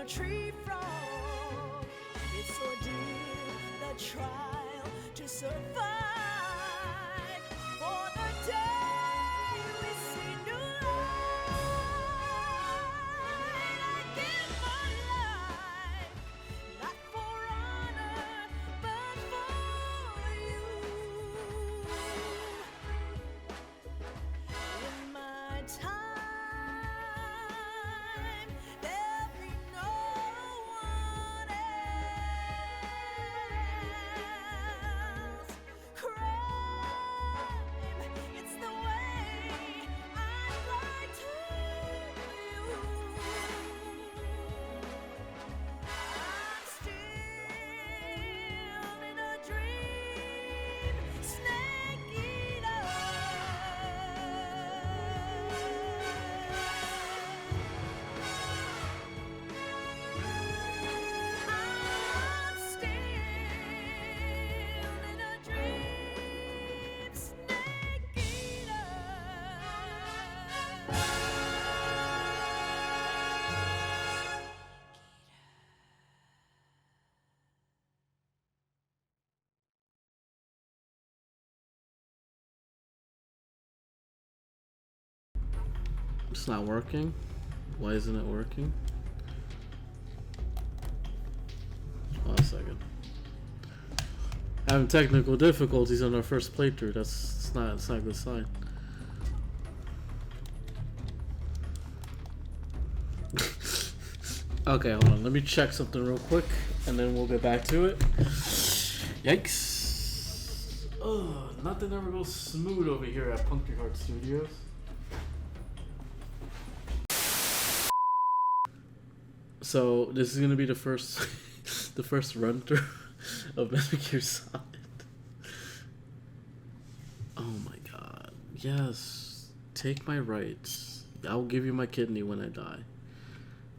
a tree frog. It's ordeal, the trial to survive. For the day we see new light, I give my life, not for honor, but for you. In my time, there'll be no one else. Crime, it's the way I'd like to you. I'm still in a dream, snake eater. I'm still in a dream, snake eater. It's not working. Why isn't it working? Hold on a second. Having technical difficulties on our first playthrough. That's not a good sign. Okay, hold on. Let me check something real quick, and then we'll get back to it. Yikes! Oh, nothing ever goes smooth over here at Punctured Heart Studios. So this is gonna be the first, the first run through of Metal Gear Solid. Oh my god! Yes, take my rights. I'll give you my kidney when I die.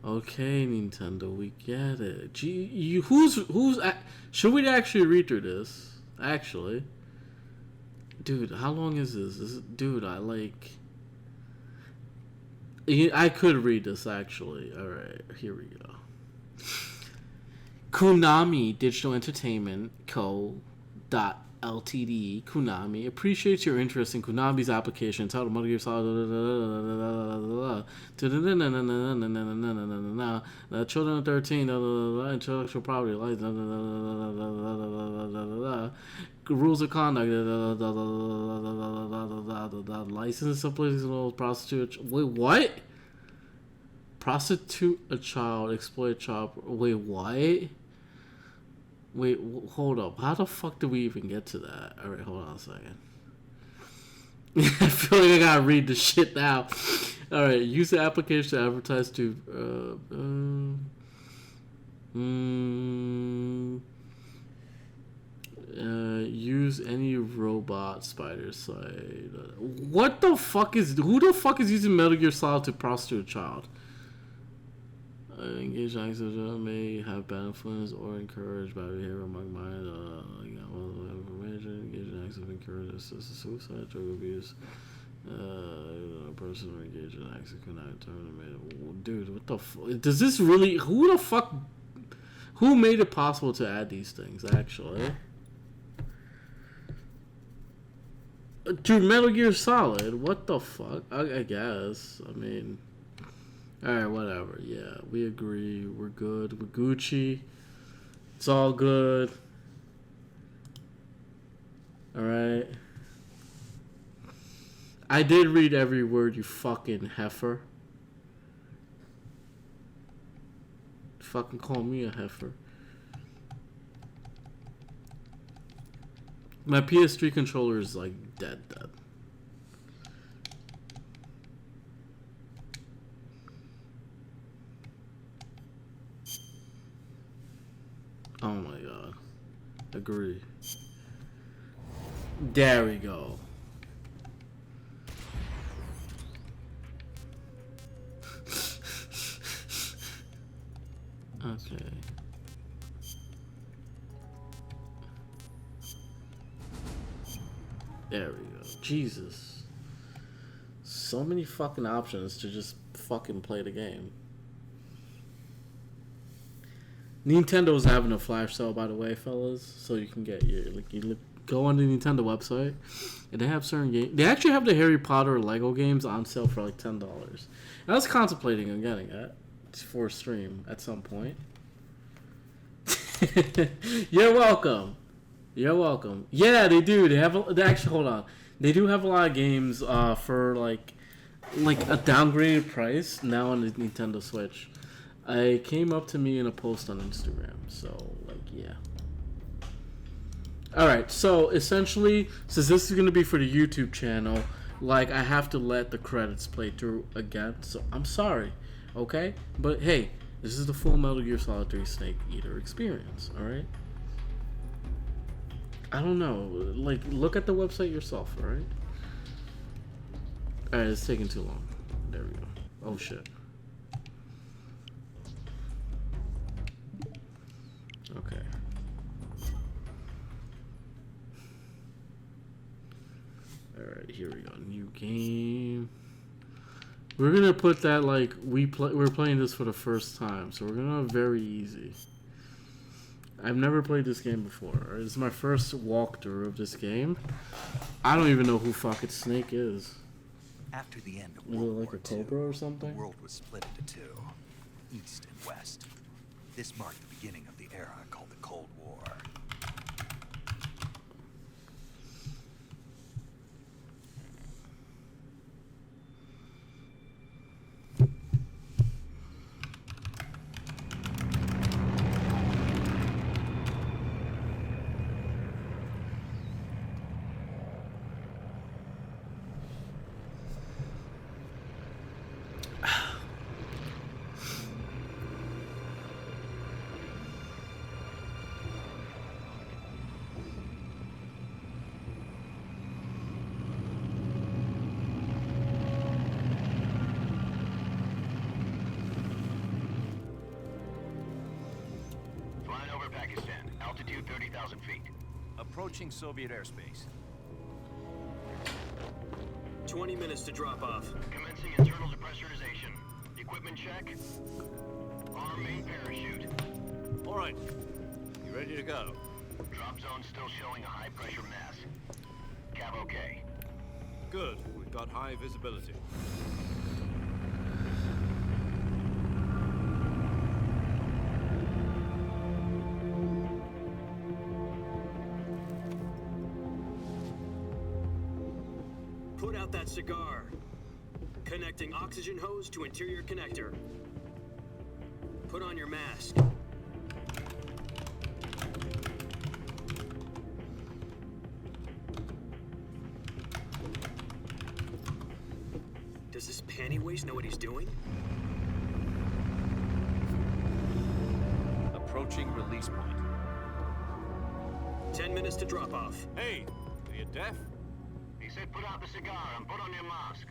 Okay, Nintendo, we get it. Gee, should we actually read through this? Actually, dude, how long is this? Dude, I could read this actually. All right, here we go. Konami Digital Entertainment Co. Ltd. Konami appreciates your interest in Konami's application titled Metal Gear Solid. Children of 13. Intellectual property rights. Rules of conduct. License to prostitute. Wait, what? Prostitute a child, exploit a child. Wait, what? Wait, hold up. How the fuck did we even get to that? Alright, hold on a second. I feel like I gotta read the shit now. Alright, use the application to advertise to... use any robot spider site. What the fuck is... Who the fuck is using Metal Gear Solid to prostitute a child? Engage acts may have bad influence or encourage bad behavior among minors. Information. Engage in acts of encourage assisted suicide, drug abuse. A person engaged in acts of cannot terminate. Dude, what the fuck? Does this really? Who the fuck? Who made it possible to add these things? Actually, dude, Metal Gear Solid. What the fuck? I guess. I mean. Alright, whatever. Yeah, we agree. We're good. We're Gucci. It's all good. Alright. I did read every word, you fucking heifer. Fucking call me a heifer. My PS3 controller is like dead. Oh my god. Agree. There we go. Okay. There we go. Jesus. So many fucking options to just fucking play the game. Nintendo's having a flash sale, by the way, fellas. So you can get your go on the Nintendo website, and they have certain games. They actually have the Harry Potter Lego games on sale for like $10. I was contemplating on getting that for a stream at some point. You're welcome. You're welcome. Yeah, they do. They actually hold on. They do have a lot of games for like a downgraded price now on the Nintendo Switch. It came up to me in a post on Instagram. So like yeah. All right. So essentially, since this is gonna be for the YouTube channel, like I have to let the credits play through again. So I'm sorry. Okay. But hey, this is the full Metal Gear Solid 3 Snake Eater experience. All right. I don't know. Like, look at the website yourself, alright? Alright, it's taking too long. There we go. Oh, shit. Okay. Alright, here we go. New game. We're gonna put that, like, we're playing this for the first time, so we're gonna have very easy. I've never played this game before. This is my first walkthrough of this game. I don't even know who fucking Snake is. After the end of Is it World like War a Cobra or II, something? the world was split into two, East and West. This marked the beginning of the era called the Cold War. Altitude 30,000 feet. Approaching Soviet airspace. 20 minutes to drop off. Commencing internal depressurization. Equipment check. Arm main parachute. All right. You ready to go? Drop zone still showing a high pressure mass. Cav okay. Good. We've got high visibility. Put out that cigar. Connecting oxygen hose to interior connector. Put on your mask. Does this panty waste know what he's doing? Approaching release point. 10 minutes to drop off. Hey, are you deaf? He said put out the cigar and put on your mask.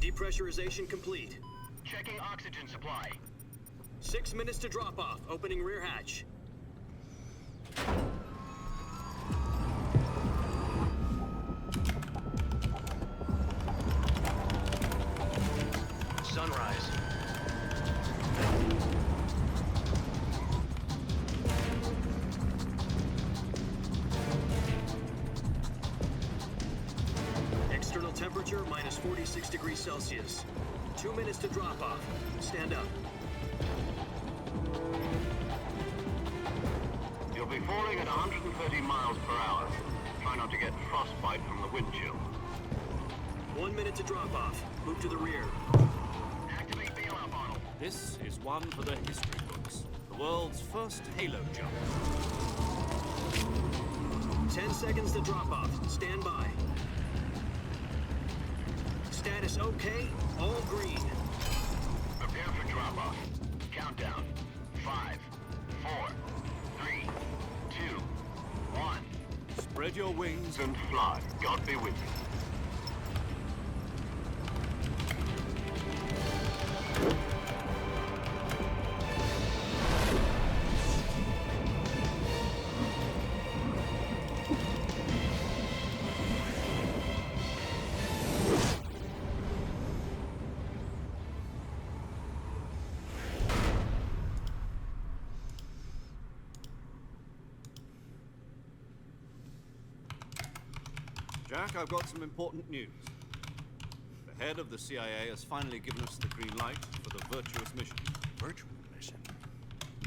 Depressurization complete. Checking oxygen supply. 6 minutes to drop off. Opening rear hatch. Sunrise. External temperature minus 46 degrees Celsius. 2 minutes to drop off. Stand up. You'll be falling at 130 miles per hour. Try not to get frostbite from the wind chill. 1 minute to drop off. Move to the rear. Activate bailout bottle. This is one for the history books. The world's first Halo jump. 10 seconds to drop off. Stand by. Status okay. All green. Prepare for drop-off. Countdown. 5, 4, 3, 2, 1. Spread your wings. And fly. God be with you. Jack, I've got some important news. The head of the CIA has finally given us the green light for the virtuous mission. Virtual mission?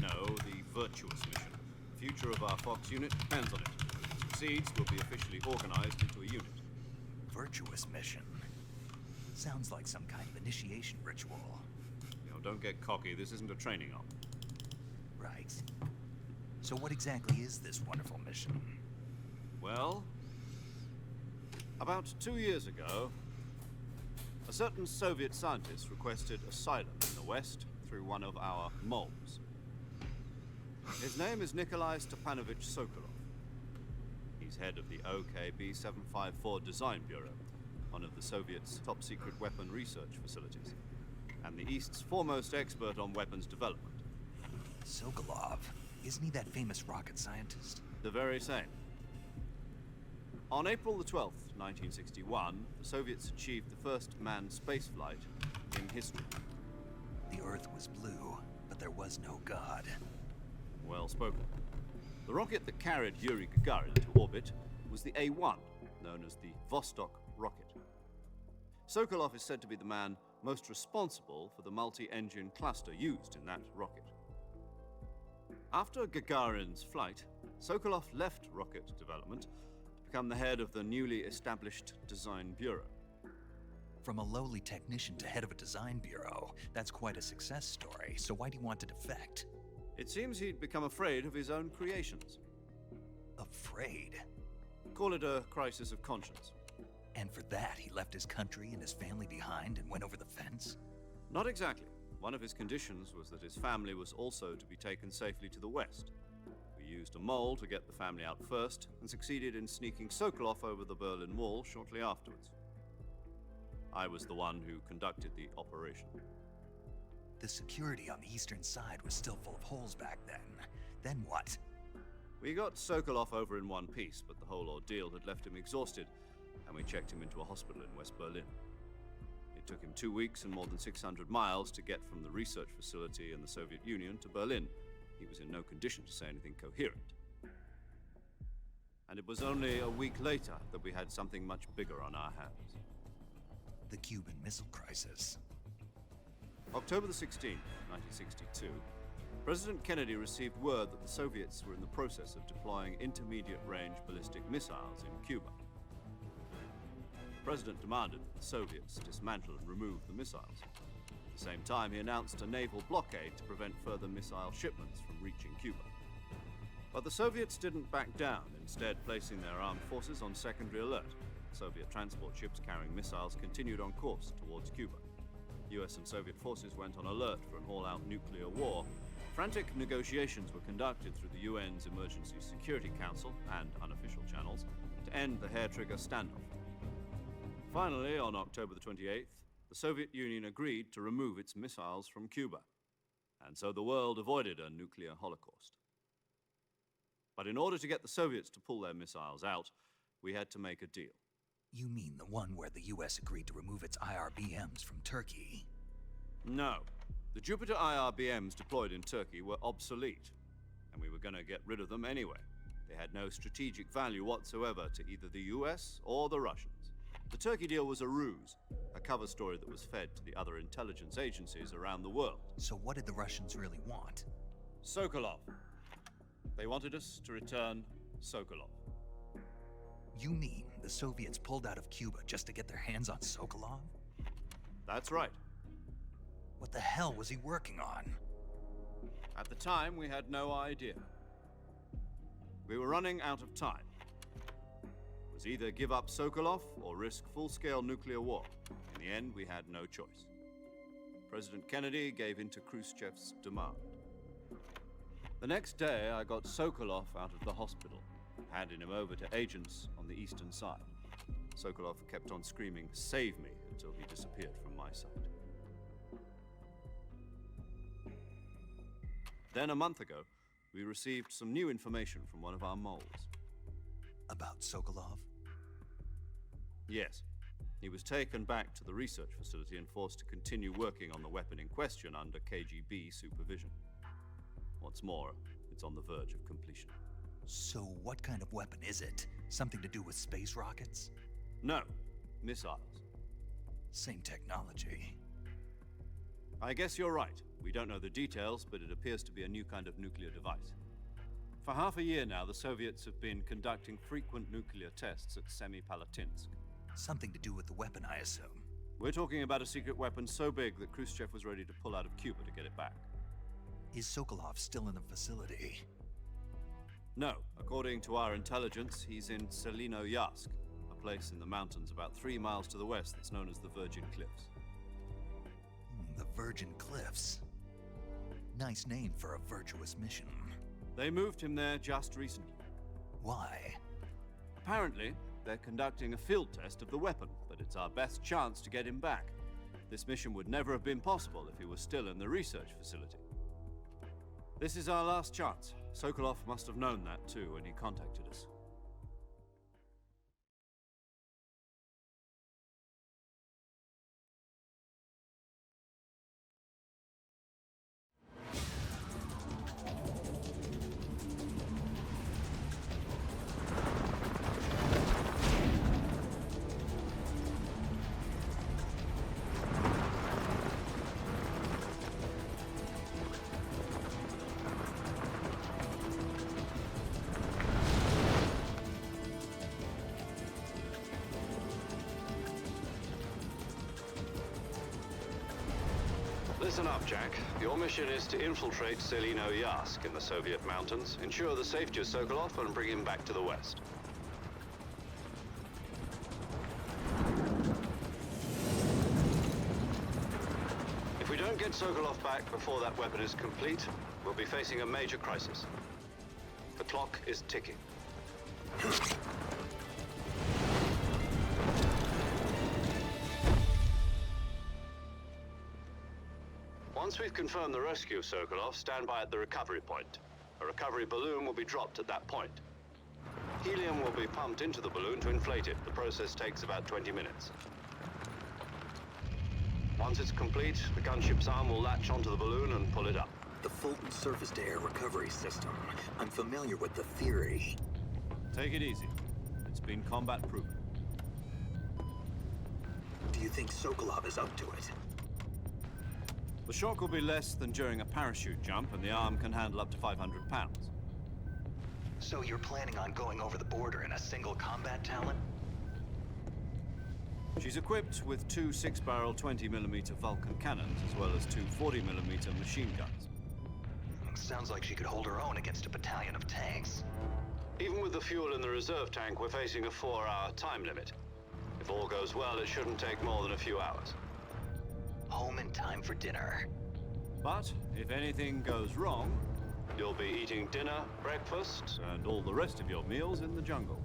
No, the virtuous mission. The future of our Fox unit depends on it. If it succeeds, we'll be officially organized into a unit. Virtuous mission? Sounds like some kind of initiation ritual. You know, don't get cocky. This isn't a training op. Right. So what exactly is this wonderful mission? Well, about 2 years ago, a certain Soviet scientist requested asylum in the West through one of our moles. His name is Nikolai Stepanovich Sokolov. He's head of the OKB 754 Design Bureau, one of the Soviets' top-secret weapon research facilities, and the East's foremost expert on weapons development. Sokolov? Isn't he that famous rocket scientist? The very same. On April the 12th, 1961, the Soviets achieved the first manned spaceflight in history. The Earth was blue, but there was no God. Well spoken. The rocket that carried Yuri Gagarin to orbit was the A-1, known as the Vostok rocket. Sokolov is said to be the man most responsible for the multi-engine cluster used in that rocket. After Gagarin's flight, Sokolov left rocket development to become the head of the newly established Design Bureau. From a lowly technician to head of a design bureau, that's quite a success story, so why do you want to defect? It seems he'd become afraid of his own creations. Afraid? Call it a crisis of conscience. And for that, he left his country and his family behind and went over the fence? Not exactly. One of his conditions was that his family was also to be taken safely to the West. We used a mole to get the family out first and succeeded in sneaking Sokolov over the Berlin Wall shortly afterwards. I was the one who conducted the operation. The security on the eastern side was still full of holes back then. Then what? We got Sokolov over in one piece, but the whole ordeal had left him exhausted, and we checked him into a hospital in West Berlin. It took him 2 weeks and more than 600 miles to get from the research facility in the Soviet Union to Berlin. He was in no condition to say anything coherent. And it was only a week later that we had something much bigger on our hands. The Cuban Missile Crisis. October the 16th, 1962, President Kennedy received word that the Soviets were in the process of deploying intermediate-range ballistic missiles in Cuba. The President demanded that the Soviets dismantle and remove the missiles. At the same time, he announced a naval blockade to prevent further missile shipments from reaching Cuba. But the Soviets didn't back down, instead placing their armed forces on secondary alert. Soviet transport ships carrying missiles continued on course towards Cuba. US and Soviet forces went on alert for an all-out nuclear war. Frantic negotiations were conducted through the UN's Emergency Security Council and unofficial channels to end the hair-trigger standoff. Finally, on October the 28th, the Soviet Union agreed to remove its missiles from Cuba, and so the world avoided a nuclear holocaust. But in order to get the Soviets to pull their missiles out, we had to make a deal. You mean the one where the US agreed to remove its IRBMs from Turkey? No. The Jupiter IRBMs deployed in Turkey were obsolete, and we were going to get rid of them anyway. They had no strategic value whatsoever to either the US or the Russians. The Turkey deal was a ruse, a cover story that was fed to the other intelligence agencies around the world. So what did the Russians really want? Sokolov. They wanted us to return Sokolov. You mean the Soviets pulled out of Cuba just to get their hands on Sokolov? That's right. What the hell was he working on? At the time, we had no idea. We were running out of time. It was either give up Sokolov or risk full-scale nuclear war. In the end, we had no choice. President Kennedy gave in to Khrushchev's demand. The next day, I got Sokolov out of the hospital, handing him over to agents on the eastern side. Sokolov kept on screaming, "Save me," until he disappeared from my sight. Then a month ago, we received some new information from one of our moles. About Sokolov? Yes. He was taken back to the research facility and forced to continue working on the weapon in question under KGB supervision. What's more, it's on the verge of completion. So what kind of weapon is it? Something to do with space rockets? No, missiles. Same technology. I guess you're right. We don't know the details, but it appears to be a new kind of nuclear device. For half a year now, the Soviets have been conducting frequent nuclear tests at Semipalatinsk. Something to do with the weapon, I assume. We're talking about a secret weapon so big that Khrushchev was ready to pull out of Cuba to get it back. Is Sokolov still in the facility? No, according to our intelligence, he's in Selino-Yarsk, a place in the mountains about 3 miles to the west that's known as the Virgin Cliffs. The Virgin Cliffs. Nice name for a virtuous mission. They moved him there just recently. Why? Apparently, they're conducting a field test of the weapon, but it's our best chance to get him back. This mission would never have been possible if he was still in the research facility. This is our last chance. Sokolov must have known that too when he contacted us. Listen up, Jack. Your mission is to infiltrate Selino-Yarsk in the Soviet mountains, ensure the safety of Sokolov, and bring him back to the West. If we don't get Sokolov back before that weapon is complete, we'll be facing a major crisis. The clock is ticking. Once we've confirmed the rescue of Sokolov, stand by at the recovery point. A recovery balloon will be dropped at that point. Helium will be pumped into the balloon to inflate it. The process takes about 20 minutes. Once it's complete, the gunship's arm will latch onto the balloon and pull it up. The Fulton surface-to-air recovery system. I'm familiar with the theory. Take it easy. It's been combat-proven. Do you think Sokolov is up to it? The shock will be less than during a parachute jump, and the arm can handle up to 500 pounds. So you're planning on going over the border in a single combat talent? She's equipped with 2 6-barrel 20mm Vulcan cannons, as well as 2 40mm machine guns. Sounds like she could hold her own against a battalion of tanks. Even with the fuel in the reserve tank, we're facing a 4-hour time limit. If all goes well, it shouldn't take more than a few hours. Home in time for dinner. But if anything goes wrong, You'll be eating dinner, breakfast, and all the rest of your meals in the jungle.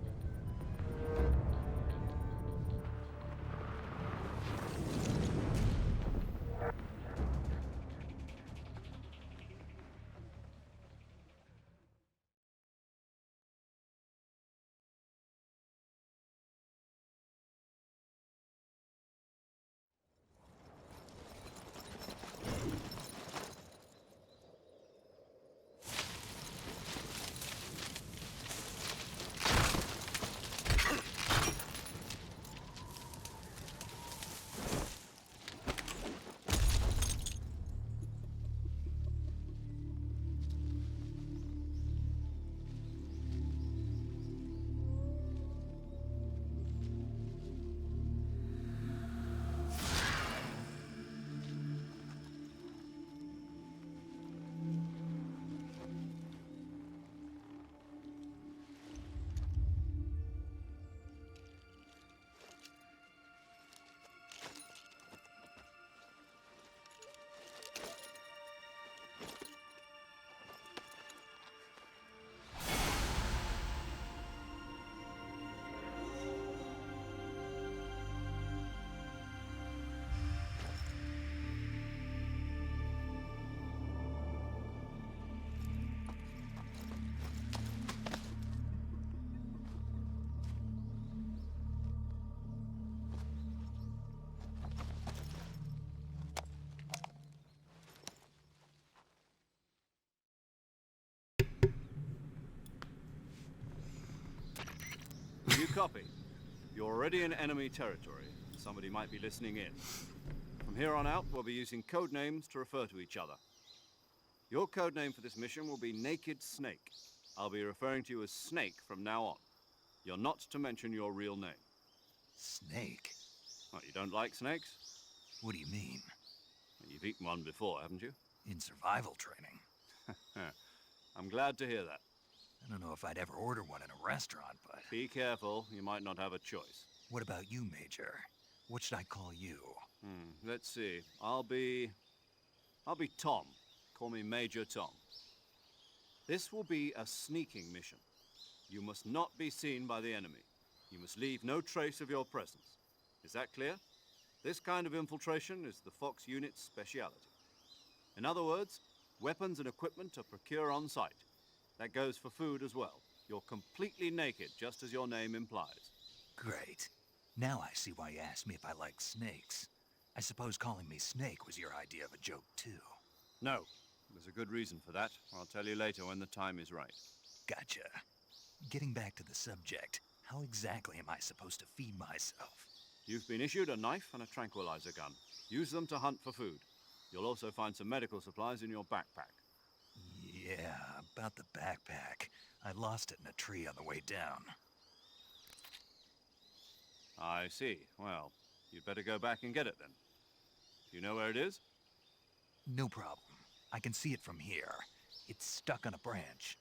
You copy? You're already in enemy territory. Somebody might be listening in. From here on out, we'll be using code names to refer to each other. Your code name for this mission will be Naked Snake. I'll be referring to you as Snake from now on. You're not to mention your real name. Snake? What, you don't like snakes? What do you mean? You've eaten one before, haven't you? In survival training? I'm glad to hear that. I don't know if I'd ever order one in a restaurant, but... Be careful, you might not have a choice. What about you, Major? What should I call you? Let's see. I'll be Tom. Call me Major Tom. This will be a sneaking mission. You must not be seen by the enemy. You must leave no trace of your presence. Is that clear? This kind of infiltration is the Fox unit's speciality. In other words, weapons and equipment are procured on site. That goes for food as well. You're completely naked, just as your name implies. Great. Now I see why you asked me if I like snakes. I suppose calling me Snake was your idea of a joke, too. No. There's a good reason for that. I'll tell you later when the time is right. Gotcha. Getting back to the subject, how exactly am I supposed to feed myself? You've been issued a knife and a tranquilizer gun. Use them to hunt for food. You'll also find some medical supplies in your backpack. Yeah, about the backpack. I lost it in a tree on the way down. I see. Well, you'd better go back and get it then. Do you know where it is? No problem. I can see it from here. It's stuck on a branch.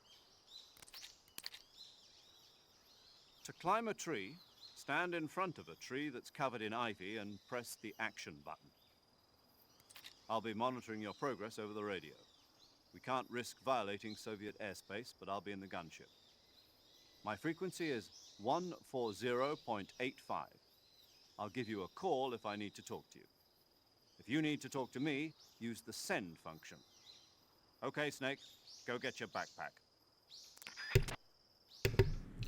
To climb a tree, stand in front of a tree that's covered in ivy and press the action button. I'll be monitoring your progress over the radio. We can't risk violating Soviet airspace, but I'll be in the gunship. My frequency is 140.85. I'll give you a call if I need to talk to you. If you need to talk to me, use the send function. Okay, Snake, go get your backpack.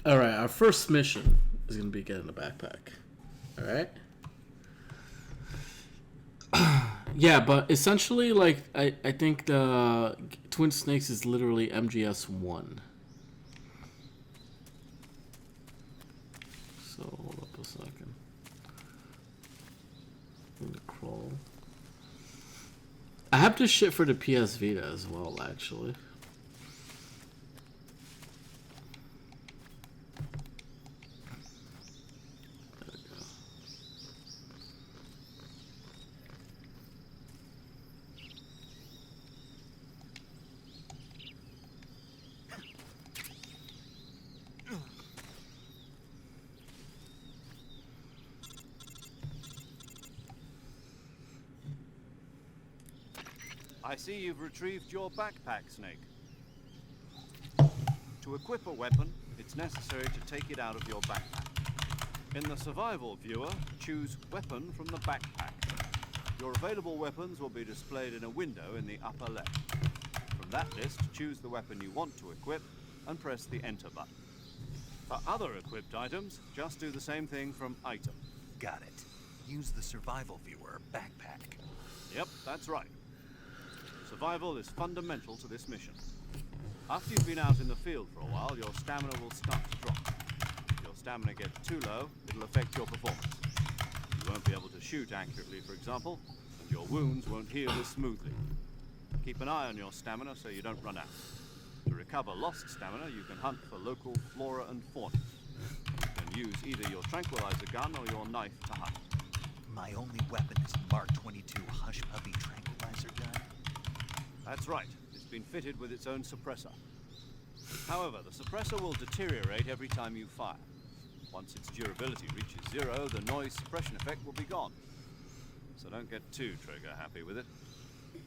All right, our first mission is going to be getting a backpack. All right? Yeah, but essentially, like, I think the Twin Snakes is literally MGS1. So, hold up a second. I'm going to crawl. I have this shit for the PS Vita as well, actually. I see you've retrieved your backpack, Snake. To equip a weapon, it's necessary to take it out of your backpack. In the survival viewer, choose Weapon from the backpack. Your available weapons will be displayed in a window in the upper left. From that list, choose the weapon you want to equip and press the Enter button. For other equipped items, just do the same thing from Item. Got it. Use the survival viewer backpack. Yep, that's right. Survival is fundamental to this mission. After you've been out in the field for a while, your stamina will start to drop. If your stamina gets too low, it'll affect your performance. You won't be able to shoot accurately, for example, and your wounds won't heal as smoothly. Keep an eye on your stamina so you don't run out. To recover lost stamina, you can hunt for local flora and fauna. You can use either your tranquilizer gun or your knife to hunt. My only weapon is Mark 22 Hush Puppy tranquilizer gun. That's right. It's been fitted with its own suppressor. However, the suppressor will deteriorate every time you fire. Once its durability reaches 0, the noise suppression effect will be gone. So don't get too trigger happy with it.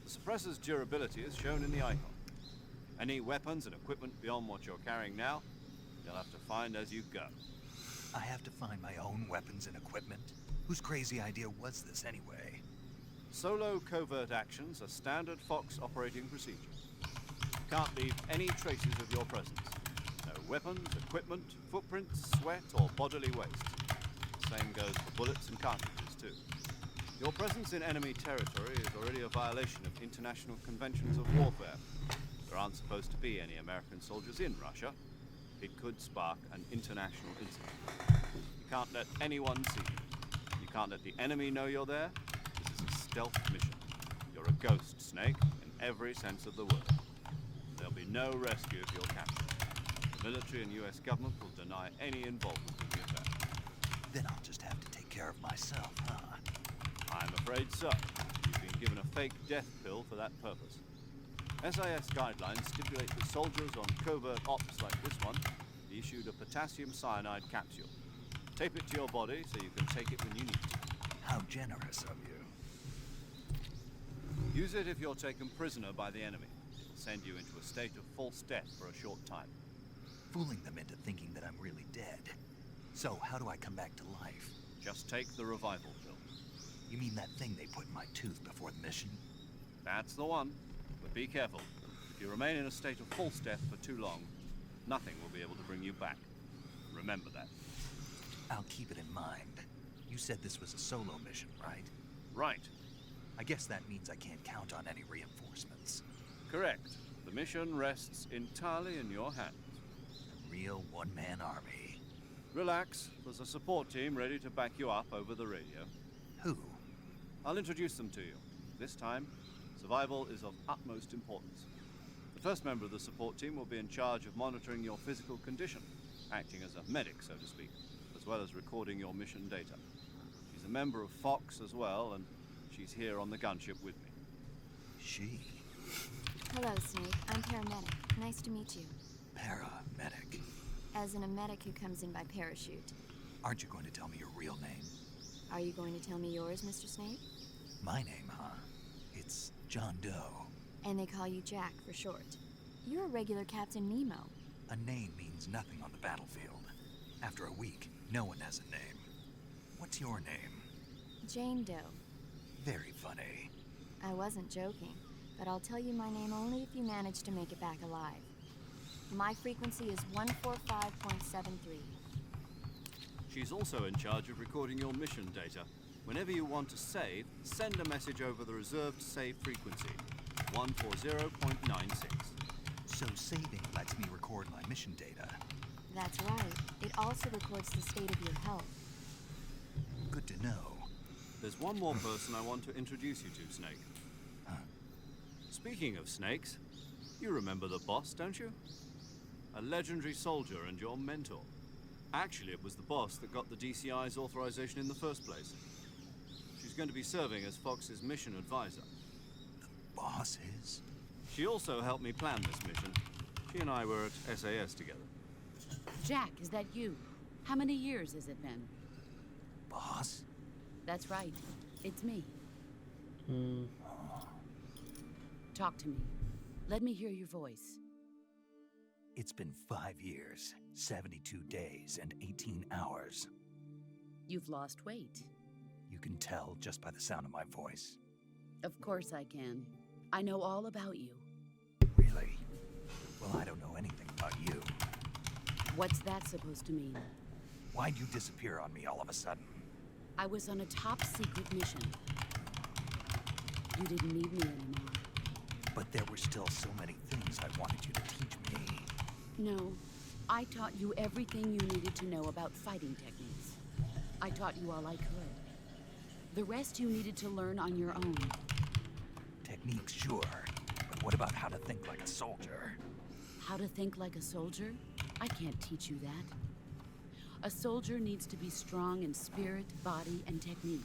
The suppressor's durability is shown in the icon. Any weapons and equipment beyond what you're carrying now, you'll have to find as you go. I have to find my own weapons and equipment? Whose crazy idea was this anyway? Solo covert actions are standard Fox operating procedure. Can't leave any traces of your presence. No weapons, equipment, footprints, sweat, or bodily waste. The same goes for bullets and cartridges, too. Your presence in enemy territory is already a violation of international conventions of warfare. There aren't supposed to be any American soldiers in Russia. It could spark an international incident. You can't let anyone see you. You can't let the enemy know you're there. This is a stealth mission. You're a ghost, Snake, in every sense of the word. There'll be no rescue if you're captured. The military and US government will deny any involvement in the affair. Then I'll just have to take care of myself, huh? I'm afraid so. You've been given a fake death pill for that purpose. SAS guidelines stipulate that soldiers on covert ops like this one be issued a potassium cyanide capsule. Tape it to your body so you can take it when you need to. How generous of you. Use it if you're taken prisoner by the enemy. It'll send you into a state of false death for a short time. Fooling them into thinking that I'm really dead. So, how do I come back to life? Just take the revival pill. You mean that thing they put in my tooth before the mission? That's the one. But be careful. If you remain in a state of false death for too long, nothing will be able to bring you back. Remember that. I'll keep it in mind. You said this was a solo mission, right? Right. I guess that means I can't count on any reinforcements. Correct. The mission rests entirely in your hands. A real one-man army. Relax. There's a support team ready to back you up over the radio. Who? I'll introduce them to you. This time, survival is of utmost importance. The first member of the support team will be in charge of monitoring your physical condition, acting as a medic, so to speak, as well as recording your mission data. She's a member of Fox as well, and she's here on the gunship with me. She? Hello, Snake. I'm paramedic. Nice to meet you. Paramedic. As in a medic who comes in by parachute. Aren't you going to tell me your real name? Are you going to tell me yours, Mr. Snake? My name, huh? It's John Doe. And they call you Jack for short. You're a regular Captain Nemo. A name means nothing on the battlefield. After a week, no one has a name. What's your name? Jane Doe. Very funny. I wasn't joking, but I'll tell you my name only if you manage to make it back alive. My frequency is 145.73. She's also in charge of recording your mission data. Whenever you want to save, send a message over the reserved save frequency, 140.96. So saving lets me record my mission data. That's right. It also records the state of your health. Good to know. There's one more person I want to introduce you to, Snake. Huh? Speaking of snakes, you remember the boss, don't you? A legendary soldier and your mentor. Actually, it was the boss that got the DCI's authorization in the first place. She's going to be serving as Fox's mission advisor. The boss is? She also helped me plan this mission. She and I were at SAS together. Jack, is that you? How many years has it been? Boss? That's right. It's me. Talk to me. Let me hear your voice. It's been 5 years, 72 days, and 18 hours. You've lost weight. You can tell just by the sound of my voice. Of course I can. I know all about you. Really? Well, I don't know anything about you. What's that supposed to mean? Why'd you disappear on me all of a sudden? I was on a top-secret mission. You didn't need me anymore. But there were still so many things I wanted you to teach me. No. I taught you everything you needed to know about fighting techniques. I taught you all I could. The rest you needed to learn on your own. Techniques, sure. But what about how to think like a soldier? How to think like a soldier? I can't teach you that. A soldier needs to be strong in spirit, body, and technique.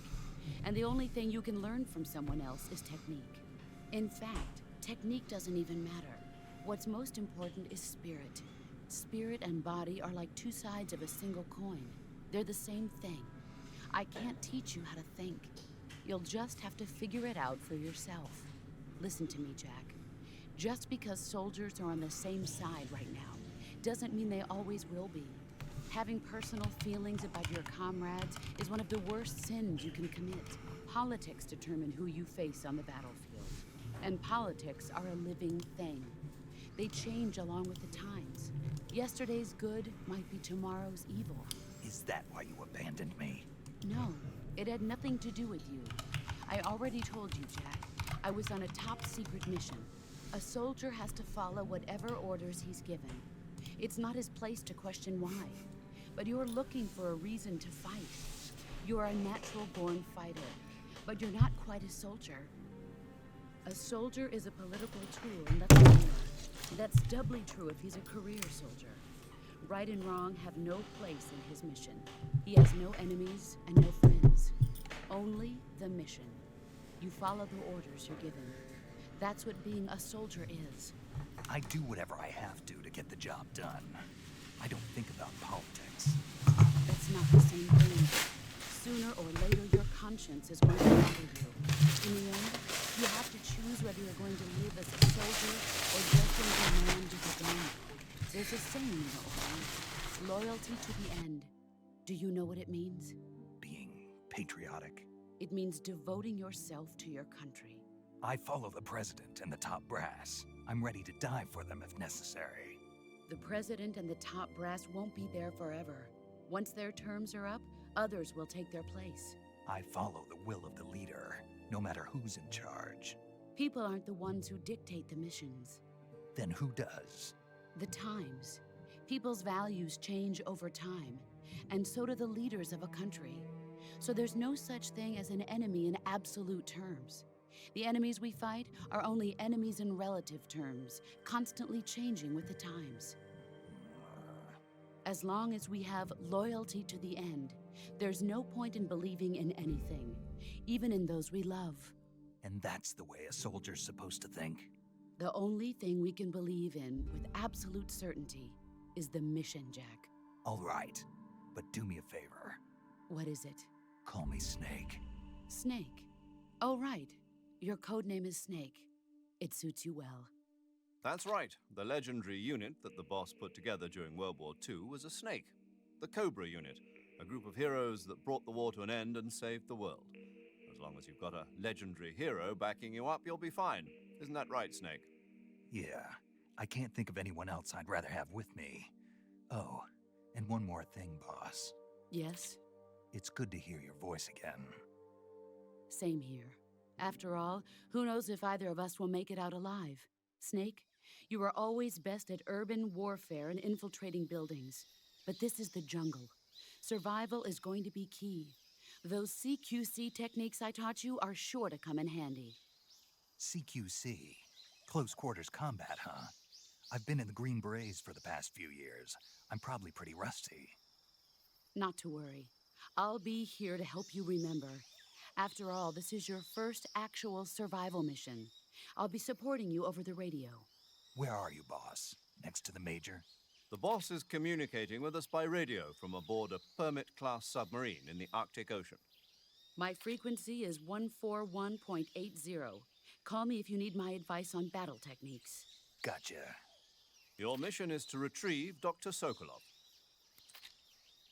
And the only thing you can learn from someone else is technique. In fact, technique doesn't even matter. What's most important is spirit. Spirit and body are like two sides of a single coin. They're the same thing. I can't teach you how to think. You'll just have to figure it out for yourself. Listen to me, Jack. Just because soldiers are on the same side right now doesn't mean they always will be. Having personal feelings about your comrades is one of the worst sins you can commit. Politics determine who you face on the battlefield. And politics are a living thing. They change along with the times. Yesterday's good might be tomorrow's evil. Is that why you abandoned me? No, it had nothing to do with you. I already told you, Jack. I was on a top-secret mission. A soldier has to follow whatever orders he's given. It's not his place to question why. But you're looking for a reason to fight. You're a natural-born fighter, but you're not quite a soldier. A soldier is a political tool, and that's more. That's doubly true if he's a career soldier. Right and wrong have no place in his mission. He has no enemies and no friends. Only the mission. You follow the orders you're given. That's what being a soldier is. I do whatever I have to get the job done. I don't think about politics. That's not the same thing. Sooner or later, your conscience is going to bother you. In the end, you have to choose whether you're going to live as a soldier or just as a man to the end. There's a saying in the Orient, loyalty to the end. Do you know what it means? Being patriotic. It means devoting yourself to your country. I follow the president and the top brass. I'm ready to die for them if necessary. The president and the top brass won't be there forever. Once their terms are up, others will take their place. I follow the will of the leader, no matter who's in charge. People aren't the ones who dictate the missions. Then who does? The times. People's values change over time, and so do the leaders of a country. So there's no such thing as an enemy in absolute terms. The enemies we fight are only enemies in relative terms, constantly changing with the times. As long as we have loyalty to the end, there's no point in believing in anything, even in those we love. And that's the way a soldier's supposed to think? The only thing we can believe in with absolute certainty is the mission, Jack. All right, but do me a favor. What is it? Call me Snake. Snake. Oh, right. Your code name is Snake. It suits you well. That's right. The legendary unit that the boss put together during World War II was a snake. The Cobra unit, a group of heroes that brought the war to an end and saved the world. As long as you've got a legendary hero backing you up, you'll be fine. Isn't that right, Snake? Yeah, I can't think of anyone else I'd rather have with me. Oh, and one more thing, boss. Yes? It's good to hear your voice again. Same here. After all, who knows if either of us will make it out alive? Snake, you are always best at urban warfare and infiltrating buildings. But this is the jungle. Survival is going to be key. Those CQC techniques I taught you are sure to come in handy. CQC? Close quarters combat, huh? I've been in the Green Berets for the past few years. I'm probably pretty rusty. Not to worry. I'll be here to help you remember. After all, this is your first actual survival mission. I'll be supporting you over the radio. Where are you, boss? Next to the Major? The boss is communicating with us by radio from aboard a Permit-class submarine in the Arctic Ocean. My frequency is 141.80. Call me if you need my advice on battle techniques. Gotcha. Your mission is to retrieve Dr. Sokolov.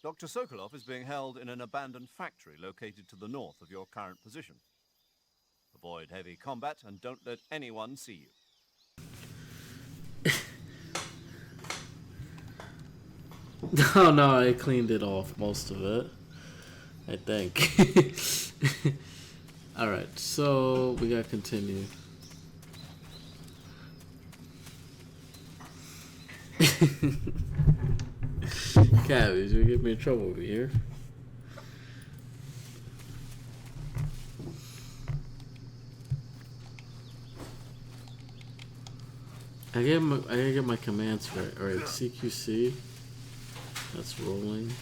Dr. Sokolov is being held in an abandoned factory located to the north of your current position. Avoid heavy combat and don't let anyone see you. No, I cleaned it off, most of it, I think. Alright, so we gotta continue. Cabbage, you get me in trouble over here. I gotta get my commands right. Alright, CQC. That's rolling.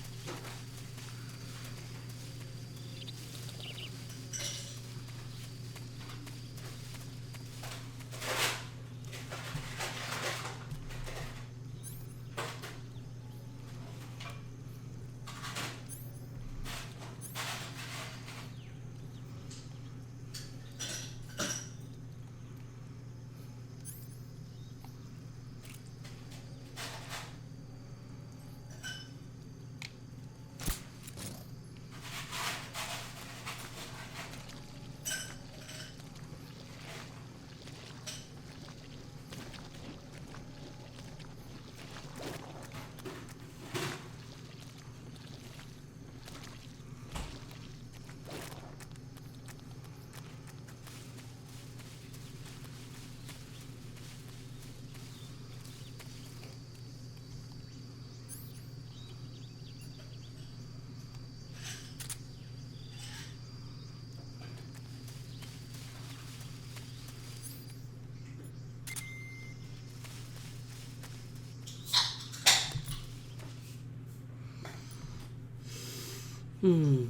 Hmm.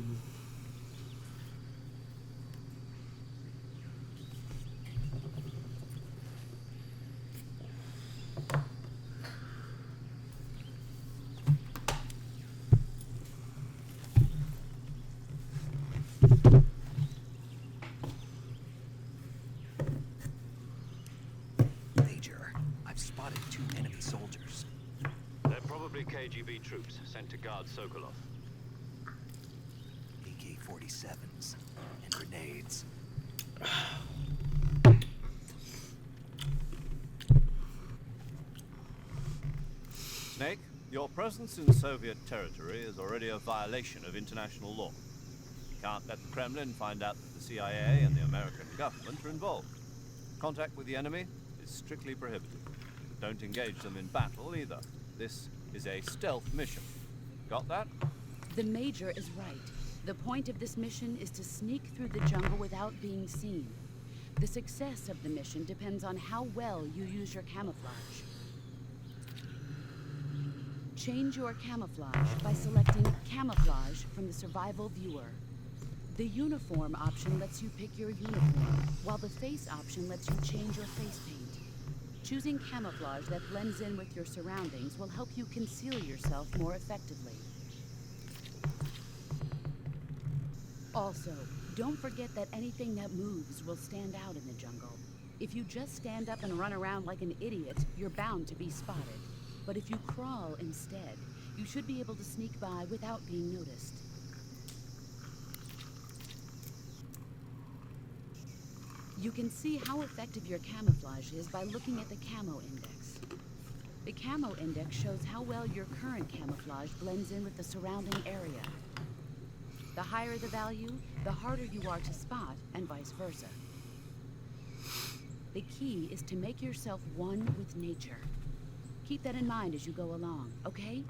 Major, I've spotted 2 enemy soldiers. They're probably KGB troops sent to guard Sokolov. AK-47s and grenades. Snake, your presence in Soviet territory is already a violation of international law. Can't let the Kremlin find out that the CIA and the American government are involved. Contact with the enemy is strictly prohibited. Don't engage them in battle either. This is a stealth mission. Got that? The Major is right. The point of this mission is to sneak through the jungle without being seen. The success of the mission depends on how well you use your camouflage. Change your camouflage by selecting Camouflage from the Survival Viewer. The Uniform option lets you pick your uniform, while the Face option lets you change your face paint. Choosing camouflage that blends in with your surroundings will help you conceal yourself more effectively. Also, don't forget that anything that moves will stand out in the jungle. If you just stand up and run around like an idiot, you're bound to be spotted. But if you crawl instead, you should be able to sneak by without being noticed. You can see how effective your camouflage is by looking at the Camo Index. The Camo Index shows how well your current camouflage blends in with the surrounding area. The higher the value, the harder you are to spot, and vice versa. The key is to make yourself one with nature. Keep that in mind as you go along, okay?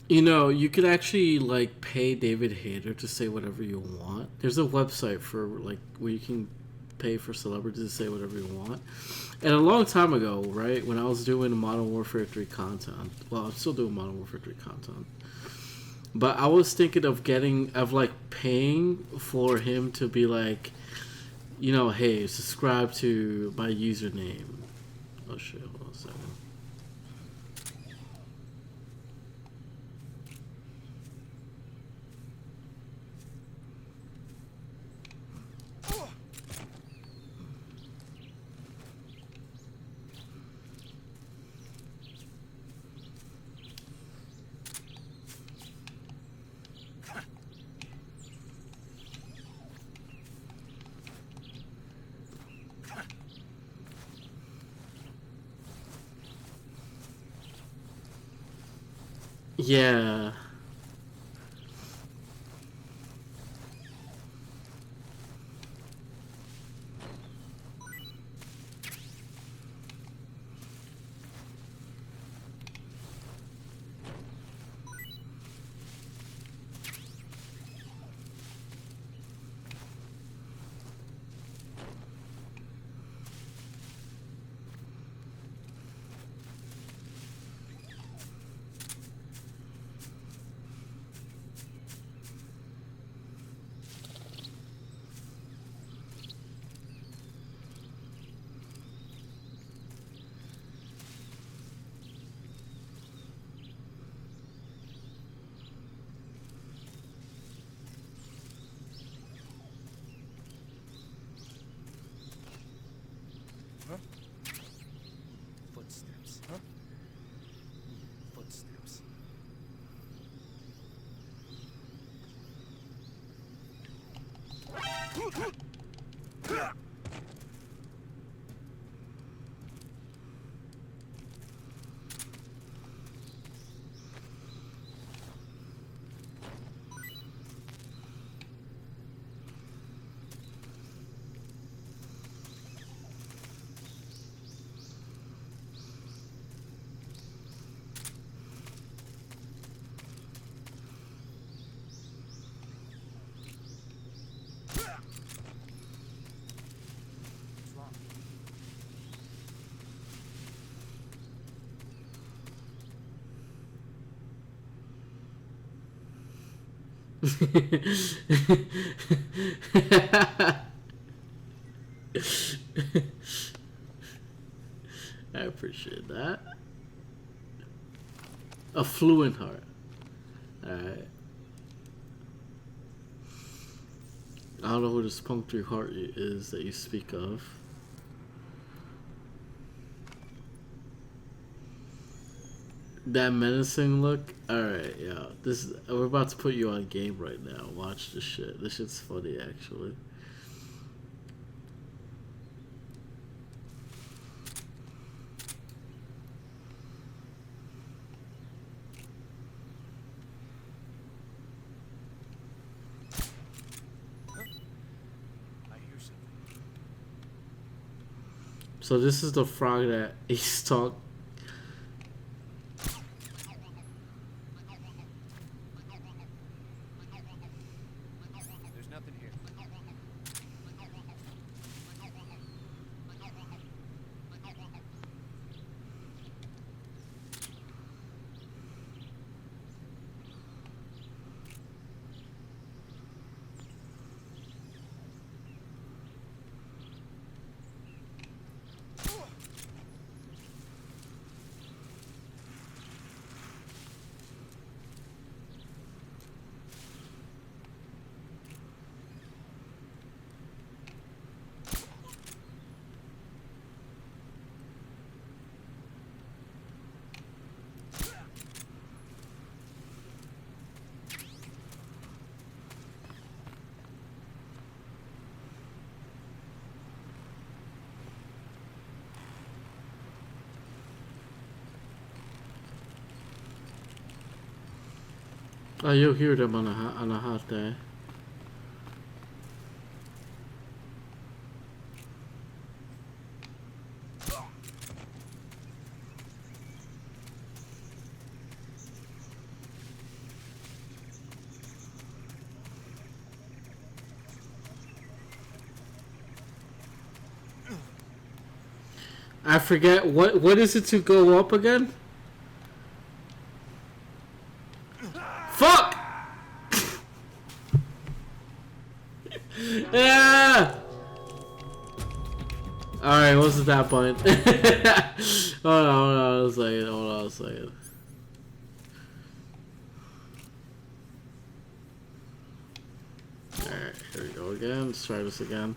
You know, you could actually like pay David Hayter to say whatever you want. There's a website for like where you can pay for celebrities to say whatever you want. And a long time ago, right, when I was doing Modern Warfare 3 content, well, I'm still doing Modern Warfare 3 content, but I was thinking of paying for him to be like, you know, hey, subscribe to my username. Oh shit, hold on a second. Yeah. I appreciate that. Affluent heart. Alright. I don't know who this punctured heart is that you speak of. That menacing look? Alright, yeah. We're about to put you on game right now. Watch this shit. This shit's funny, actually. So this is the frog that he's talking. There's nothing here. Oh, you'll hear them on a hot day. I forget what is it to go up again? Fuck! Yeah! Alright, what's at that point? Hold on a second. Alright, here we go again. Let's try this again.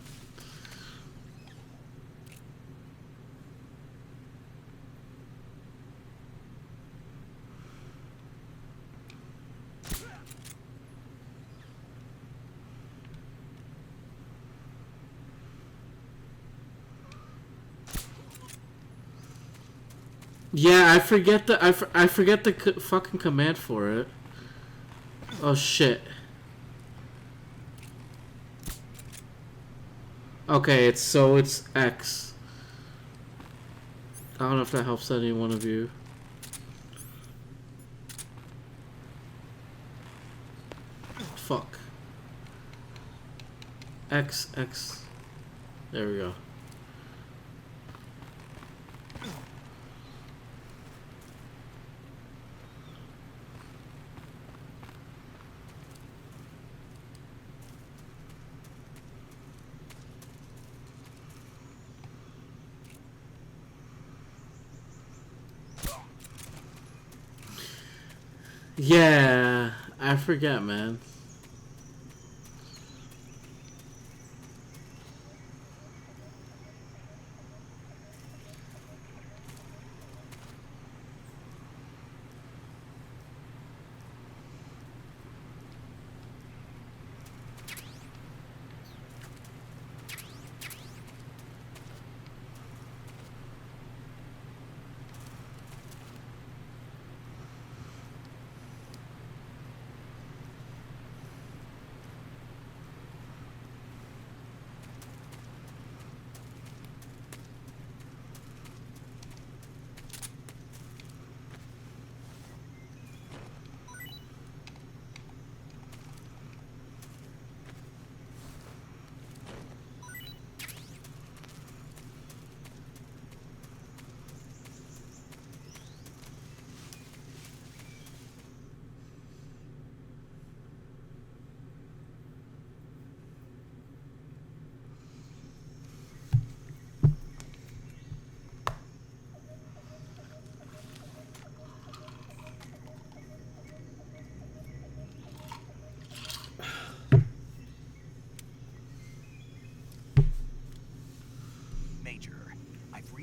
Yeah, I forget the fucking command for it. Oh shit. Okay, it's X. I don't know if that helps any one of you. Fuck. X. There we go. Yeah, I forget, man.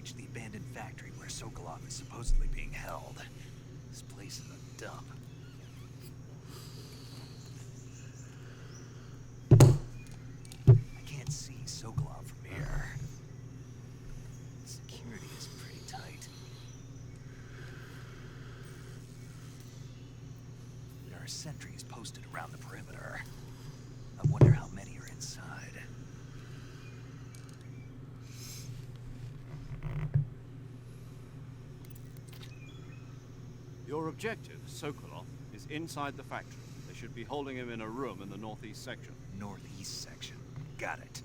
reached the abandoned factory where Sokolov is supposedly being held. This place is a dump. I can't see Sokolov from here. Security is pretty tight. There are sentries posted around the perimeter. I wonder how many are inside. Your objective, Sokolov, is inside the factory. They should be holding him in a room in the northeast section. Northeast section. Got it.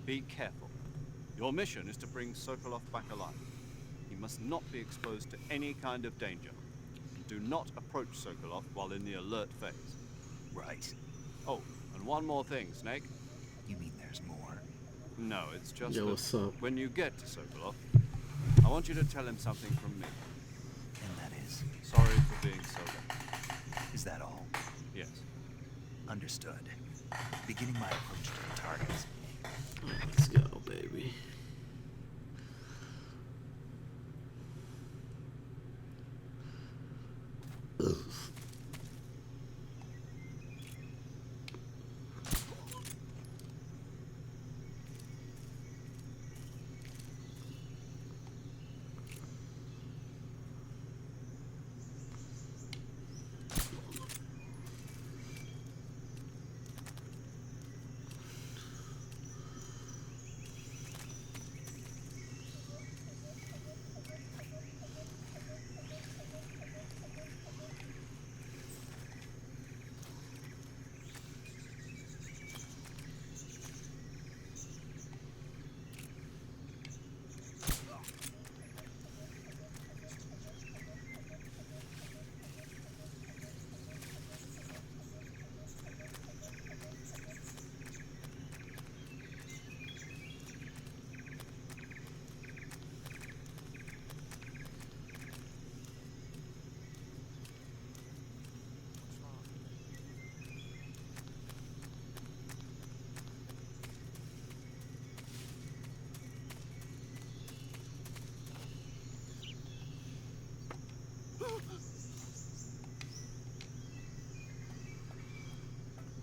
Be careful. Your mission is to bring Sokolov back alive. He must not be exposed to any kind of danger. Do not approach Sokolov while in the alert phase. Right. Oh, and one more thing, Snake. You mean there's more? No, it's just Yo, that what's up? when you get to Sokolov, I want you to tell him something from me. And that is? Sorry for being so late. Is that all? Yes. Understood. Beginning my approach to the target. Let's go, baby.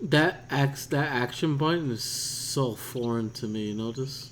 That action point is so foreign to me, you notice?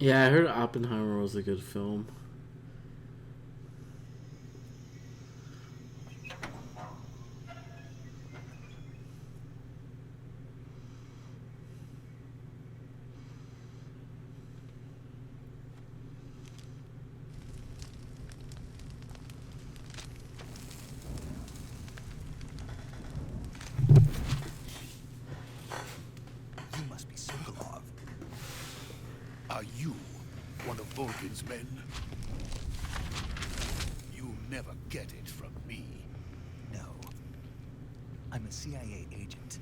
Yeah, I heard Oppenheimer was a good film. You must be Sokolov. Are you one of Volgin's men? You'll never get it from me. No. I'm a CIA agent.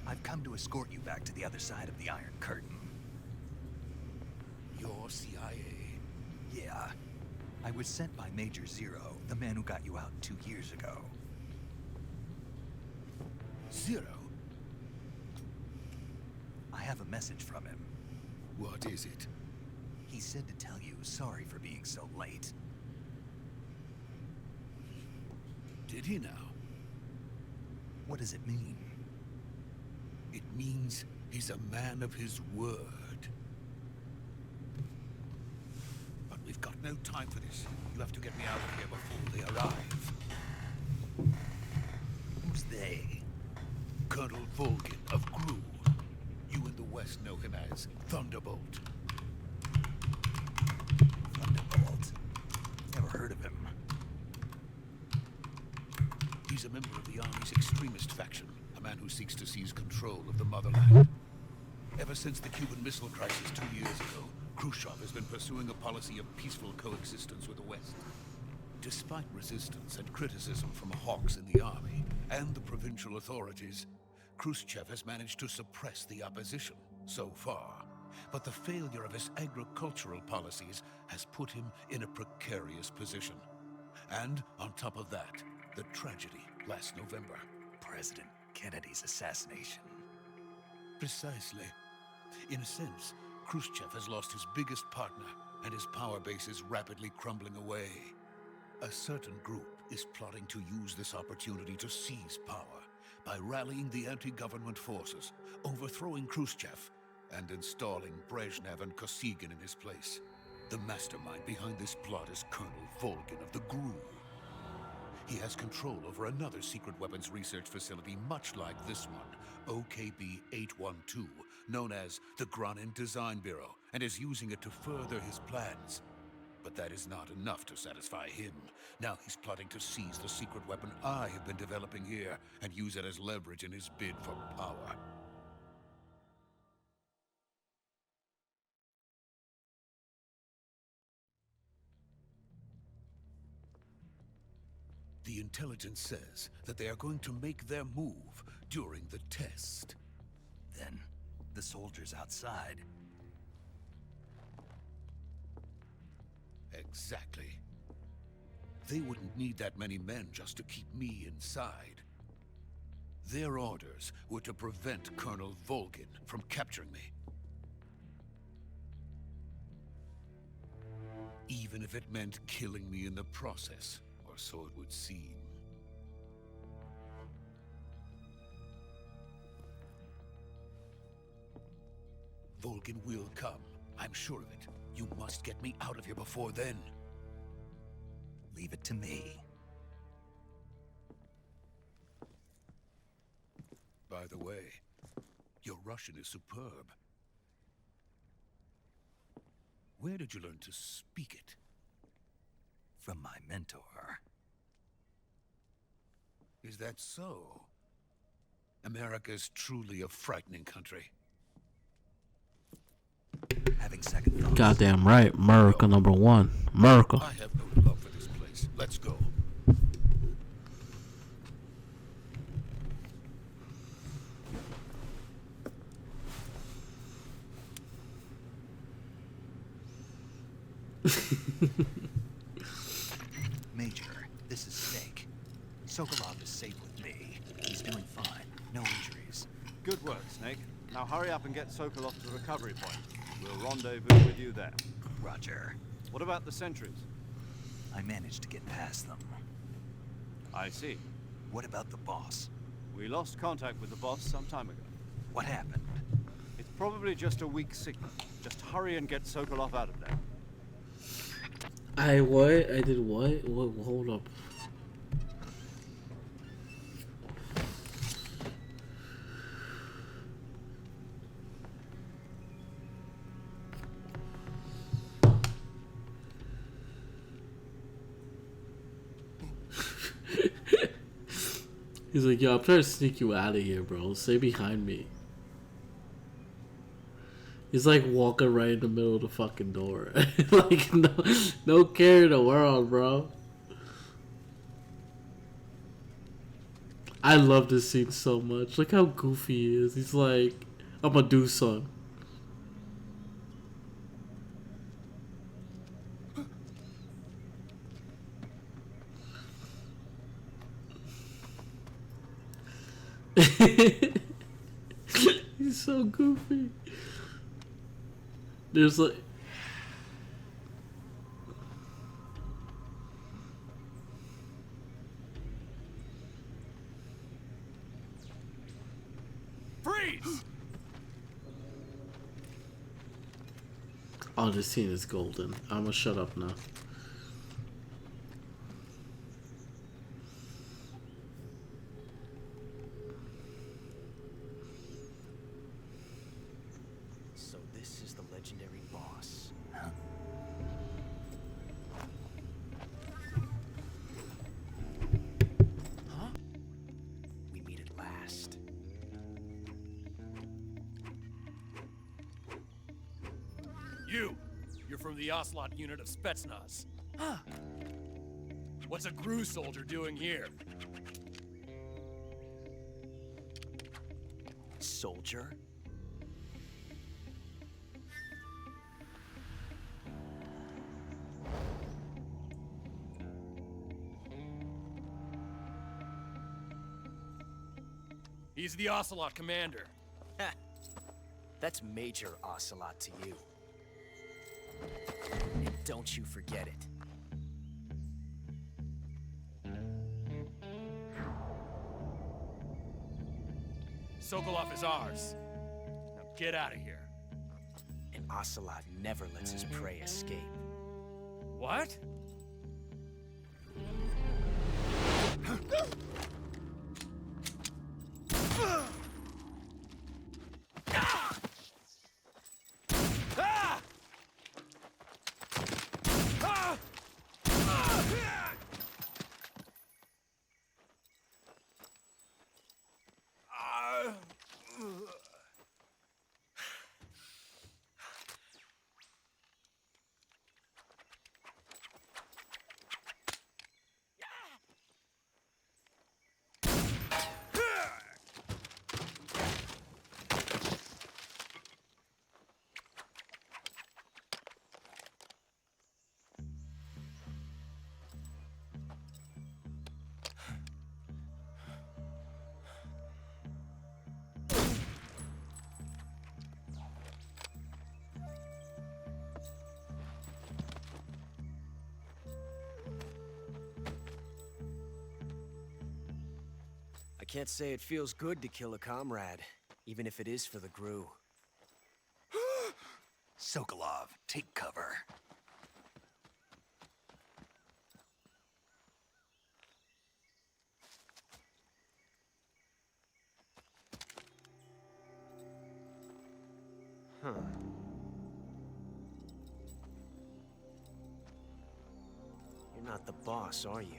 I've come to escort you back to the other side of the Iron Curtain. You're CIA? Yeah. I was sent by Major Zero, the man who got you out 2 years ago. Zero? I have a message from him. What is it? He said to tell you sorry for being so late. Did he now? What does it mean? It means he's a man of his word. But we've got no time for this. You have to get me out of here before they arrive. say? Colonel Volgin of Gru. You in the West know him as Thunderbolt. Thunderbolt? Never heard of him. He's a member of the Army's extremist faction, a man who seeks to seize control of the motherland. Ever since the Cuban Missile Crisis 2 years ago, Khrushchev has been pursuing a policy of peaceful coexistence with the West. Despite resistance and criticism from hawks in the army and the provincial authorities, Khrushchev has managed to suppress the opposition so far. But the failure of his agricultural policies has put him in a precarious position. And on top of that, the tragedy last November. President Kennedy's assassination. Precisely. In a sense, Khrushchev has lost his biggest partner, and his power base is rapidly crumbling away. A certain group is plotting to use this opportunity to seize power by rallying the anti-government forces, overthrowing Khrushchev, and installing Brezhnev and Kosygin in his place. The mastermind behind this plot is Colonel Volgin of the GRU. He has control over another secret weapons research facility much like this one, OKB-812, known as the Granin Design Bureau, and is using it to further his plans. But that is not enough to satisfy him. Now he's plotting to seize the secret weapon I have been developing here and use it as leverage in his bid for power. The intelligence says that they are going to make their move during the test. Then, the soldiers outside. Exactly. They wouldn't need that many men just to keep me inside. Their orders were to prevent Colonel Volgin from capturing me. Even if it meant killing me in the process, or so it would seem. Volgin will come. I'm sure of it. You must get me out of here before then. Leave it to me. By the way, your Russian is superb. Where did you learn to speak it? From my mentor. Is that so? America is truly a frightening country. Having second thoughts. Goddamn right, America #1. America. I have no love for this place. Let's go. Major, this is Snake. Sokolov is safe with me. He's doing fine. No injuries. Good work, Snake. Now hurry up and get Sokolov to the recovery point. We'll rendezvous with you there. Roger. What about the sentries? I managed to get past them. I see. What about the boss? We lost contact with the boss some time ago. What happened? It's probably just a weak signal. Just hurry and get Sokolov out of there. What? I did what? What? Hold up. He's like, yo, I'm trying to sneak you out of here, bro. Stay behind me. He's like walking right in the middle of the fucking door. Like, no care in the world, bro. I love this scene so much. Look how goofy he is. He's like, I'm gonna do something. He's so goofy. There's like Freeze! oh, this scene is golden. I'm gonna shut up now. You're from the Ocelot unit of Spetsnaz. Huh. What's a GRU soldier doing here? Soldier? He's the Ocelot commander. Ha! That's Major Ocelot to you. And don't you forget it. Sokolov is ours. Now get out of here. And Ocelot never lets his prey escape. What? I can't say it feels good to kill a comrade, even if it is for the GRU. Sokolov, take cover. Huh. You're not the boss, are you?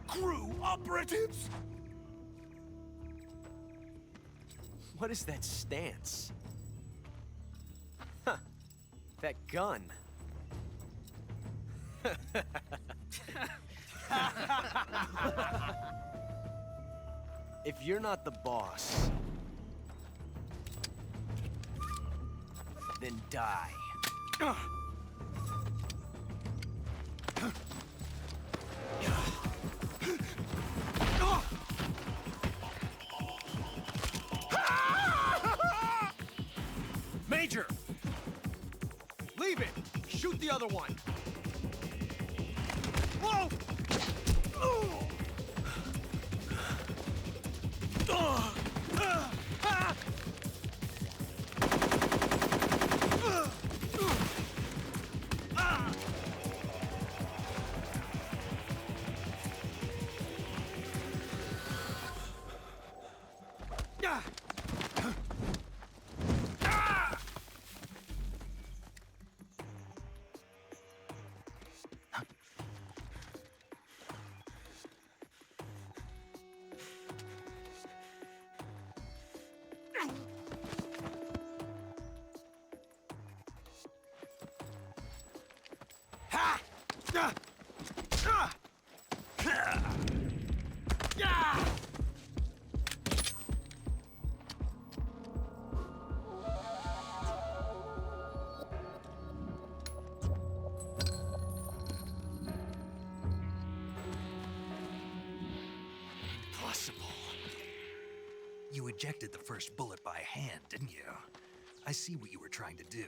GRU operatives! What is that stance? Huh. That gun. If you're not the boss, then die. Major! Leave it! Shoot the other one! Whoa! Impossible. You ejected the first bullet by hand, didn't you? I see what you were trying to do.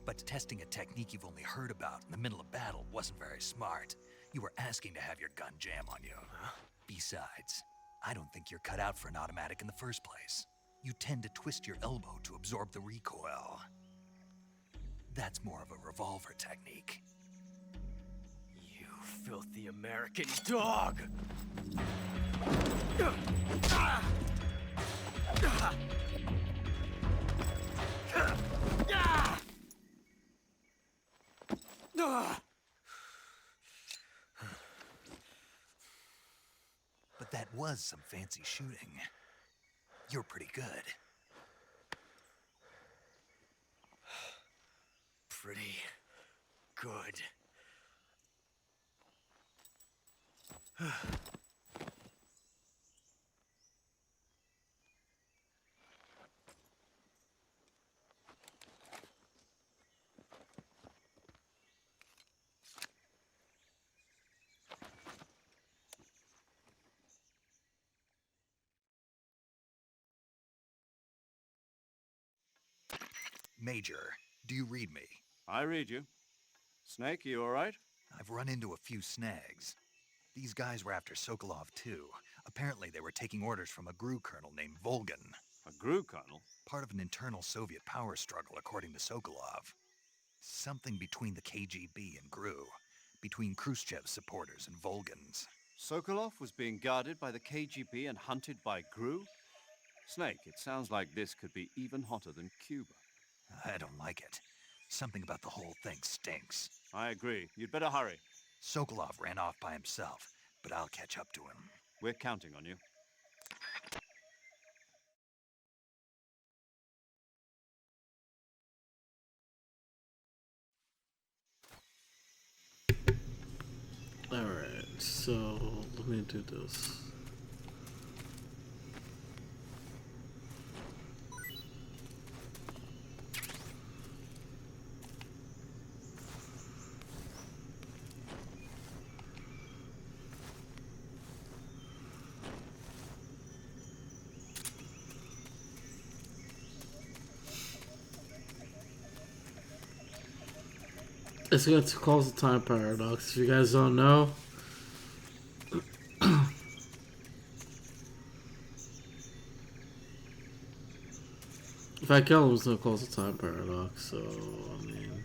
But testing a technique you've only heard about in the middle of battle wasn't very smart. You were asking to have your gun jam on you. Huh? Besides, I don't think you're cut out for an automatic in the first place. You tend to twist your elbow to absorb the recoil. That's more of a revolver technique. You filthy American dog! But that was some fancy shooting. You're pretty good. Pretty good. Major, do you read me? I read you. Snake, you all right? I've run into a few snags. These guys were after Sokolov too. Apparently they were taking orders from a GRU colonel named Volgan. A GRU colonel? Part of an internal Soviet power struggle, according to Sokolov. Something between the KGB and GRU. Between Khrushchev's supporters and Volgan's. Sokolov was being guarded by the KGB and hunted by GRU? Snake, it sounds like this could be even hotter than Cuba. I don't like it. Something about the whole thing stinks. I agree. You'd better hurry. Sokolov ran off by himself, but I'll catch up to him. We're counting on you. Alright, so let me do this. It's going to cause a time paradox. If you guys don't know, if I kill him, it's going to cause a time paradox. So, I mean,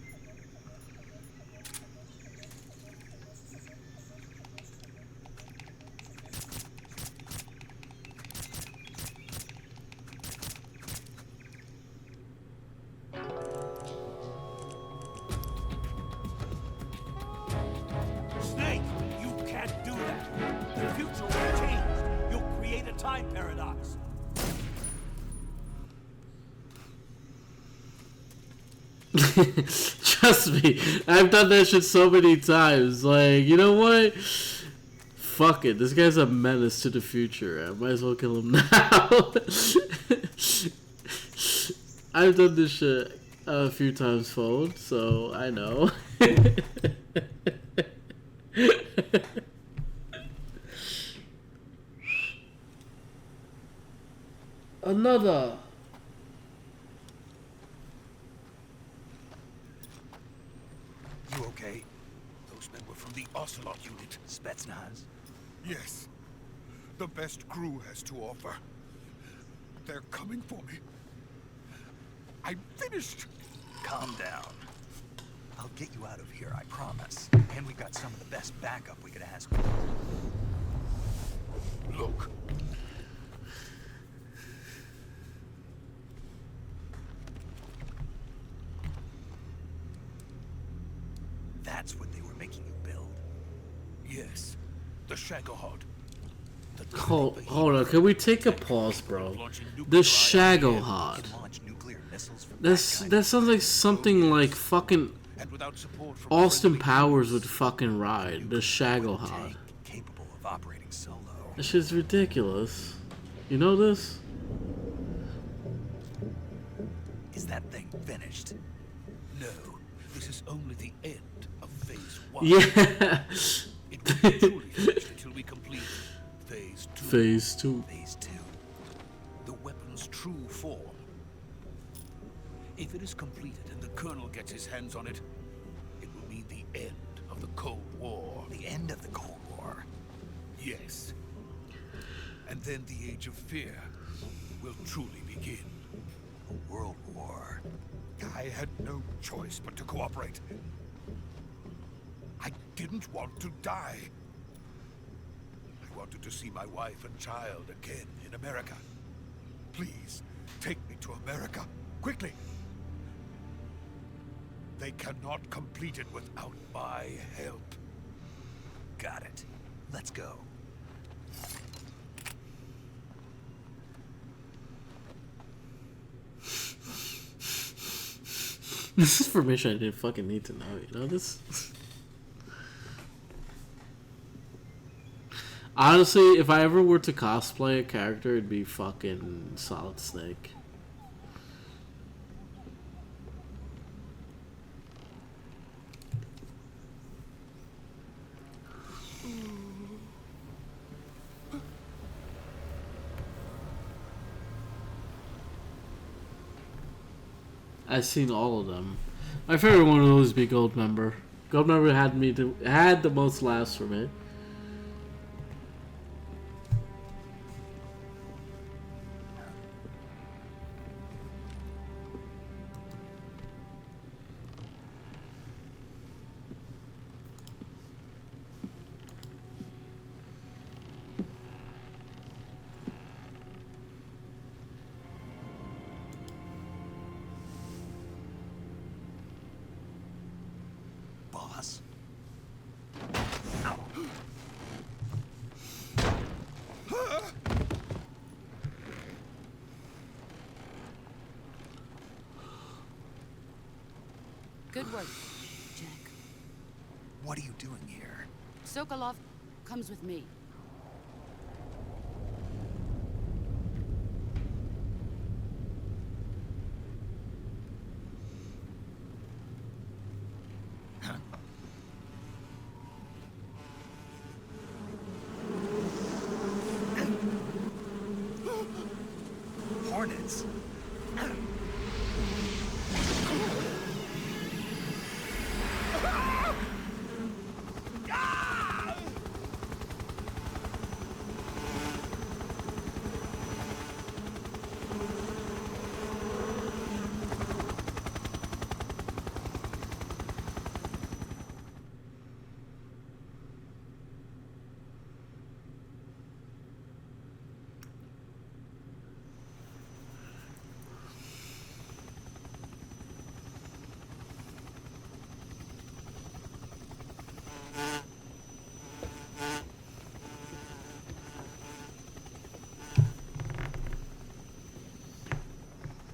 Snake, you can't do that. The future will change. You'll create a time paradox. trust me, I've done that shit so many times. Like, you know what? Fuck it. This guy's a menace to the future. I might as well kill him now. I've done this shit a few times phone, so I know. Another. You okay? Those men were from the Ocelot unit. Spetsnaz? Yes. The best GRU has to offer. They're coming for me. I'm finished. Calm down. I'll get you out of here, I promise. And we got some of the best backup we could ask for. Look. That's what they were making you build? Yes. The Shagohod. Hold on, can we take a pause, bro? The Shagohod. That sounds like something like fucking Austin Powers would fucking ride. The Shagohod. Capable of operating solo. That shit's ridiculous. You know this? Is that thing finished? No. This is only the end of phase 1. Yeah. It won't be truly finished until we complete phase 2. Phase 2. Phase 2. The weapon's true form. If it is completed and the Colonel gets his hands on it, it will mean the end of the Cold War. The end of the Cold War? Yes. And then the Age of Fear will truly begin. A world war. I had no choice but to cooperate. I didn't want to die. I wanted to see my wife and child again in America. Please, take me to America, quickly. They cannot complete it without my help. Got it. Let's go. This is information I didn't fucking need to know, you know this? Honestly, if I ever were to cosplay a character, it'd be fucking Solid Snake. I've seen all of them. My favorite one will always be Goldmember. Goldmember had the most laughs for me. Boss? Good work, Jack. What are you doing here? Sokolov comes with me. Hornets.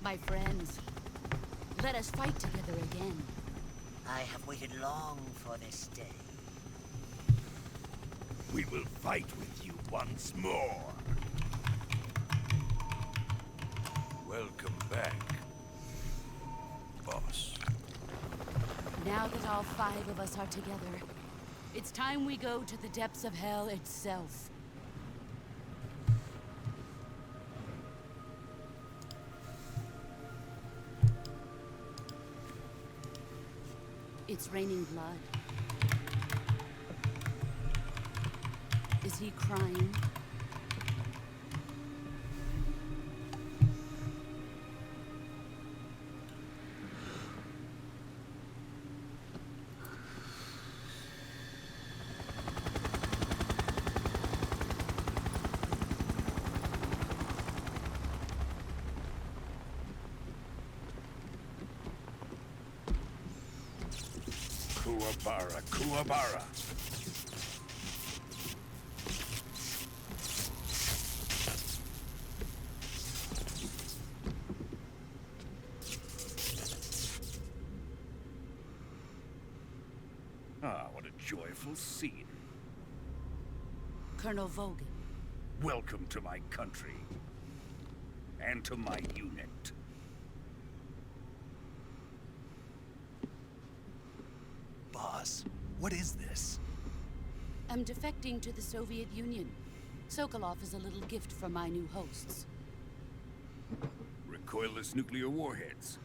My friends, let us fight together again. I have waited long for this day. We will fight with you once more. Welcome back, boss. Now that all 5 of us are together, it's time we go to the depths of hell itself. It's raining blood. Is he crying? Kuwabara, Kuwabara. Ah, what a joyful scene. Colonel Vogan. Welcome to my country. And to my unit. Boss, what is this? I'm defecting to the Soviet Union. Sokolov is a little gift from my new hosts. Recoilless nuclear warheads.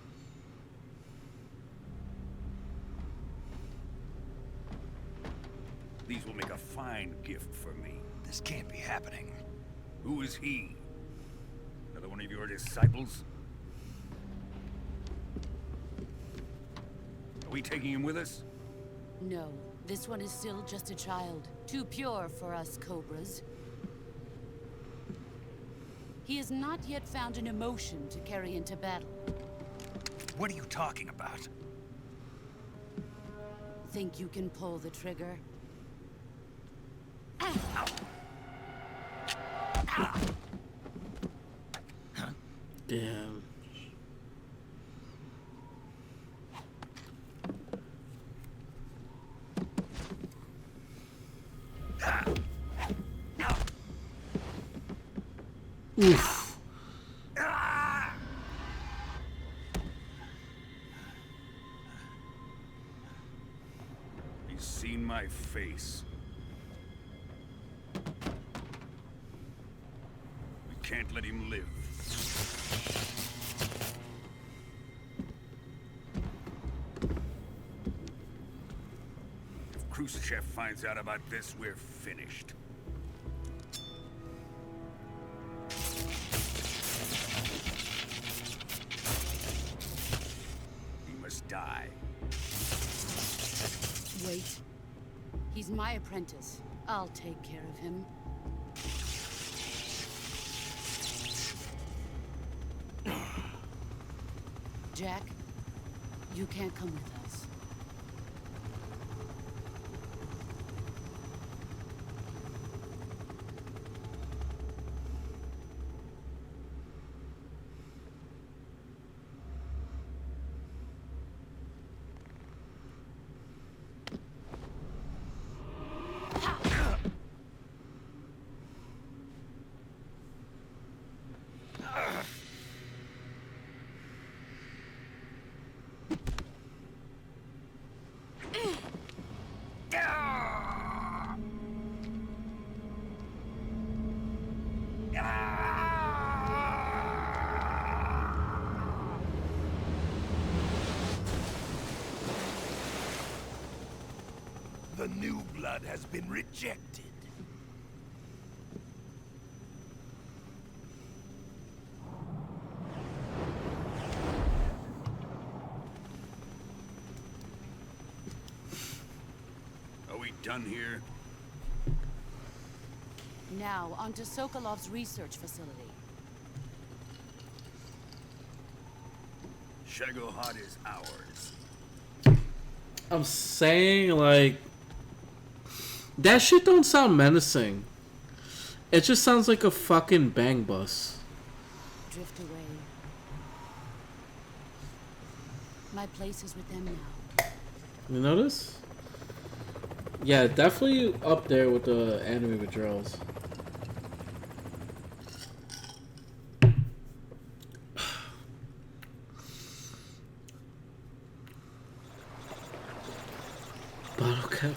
These will make a fine gift for me. This can't be happening. Who is he? Another one of your disciples? Are we taking him with us? No, this one is still just a child. Too pure for us Cobras. He has not yet found an emotion to carry into battle. What are you talking about? think you can pull the trigger? Damn. Oof. He's seen my face. We can't let him live. If Khrushchev finds out about this, we're finished. He must die. Wait. He's my apprentice. I'll take care of him. Jack, you can't come with us. The new blood has been rejected. Are we done here? Now, onto Sokolov's research facility. Shagohod is ours. I'm saying, like, that shit don't sound menacing. It just sounds like a fucking bang bus. Drift away. My place is with them now. You notice? Yeah, definitely up there with the anime withdrawals. Bottle cap.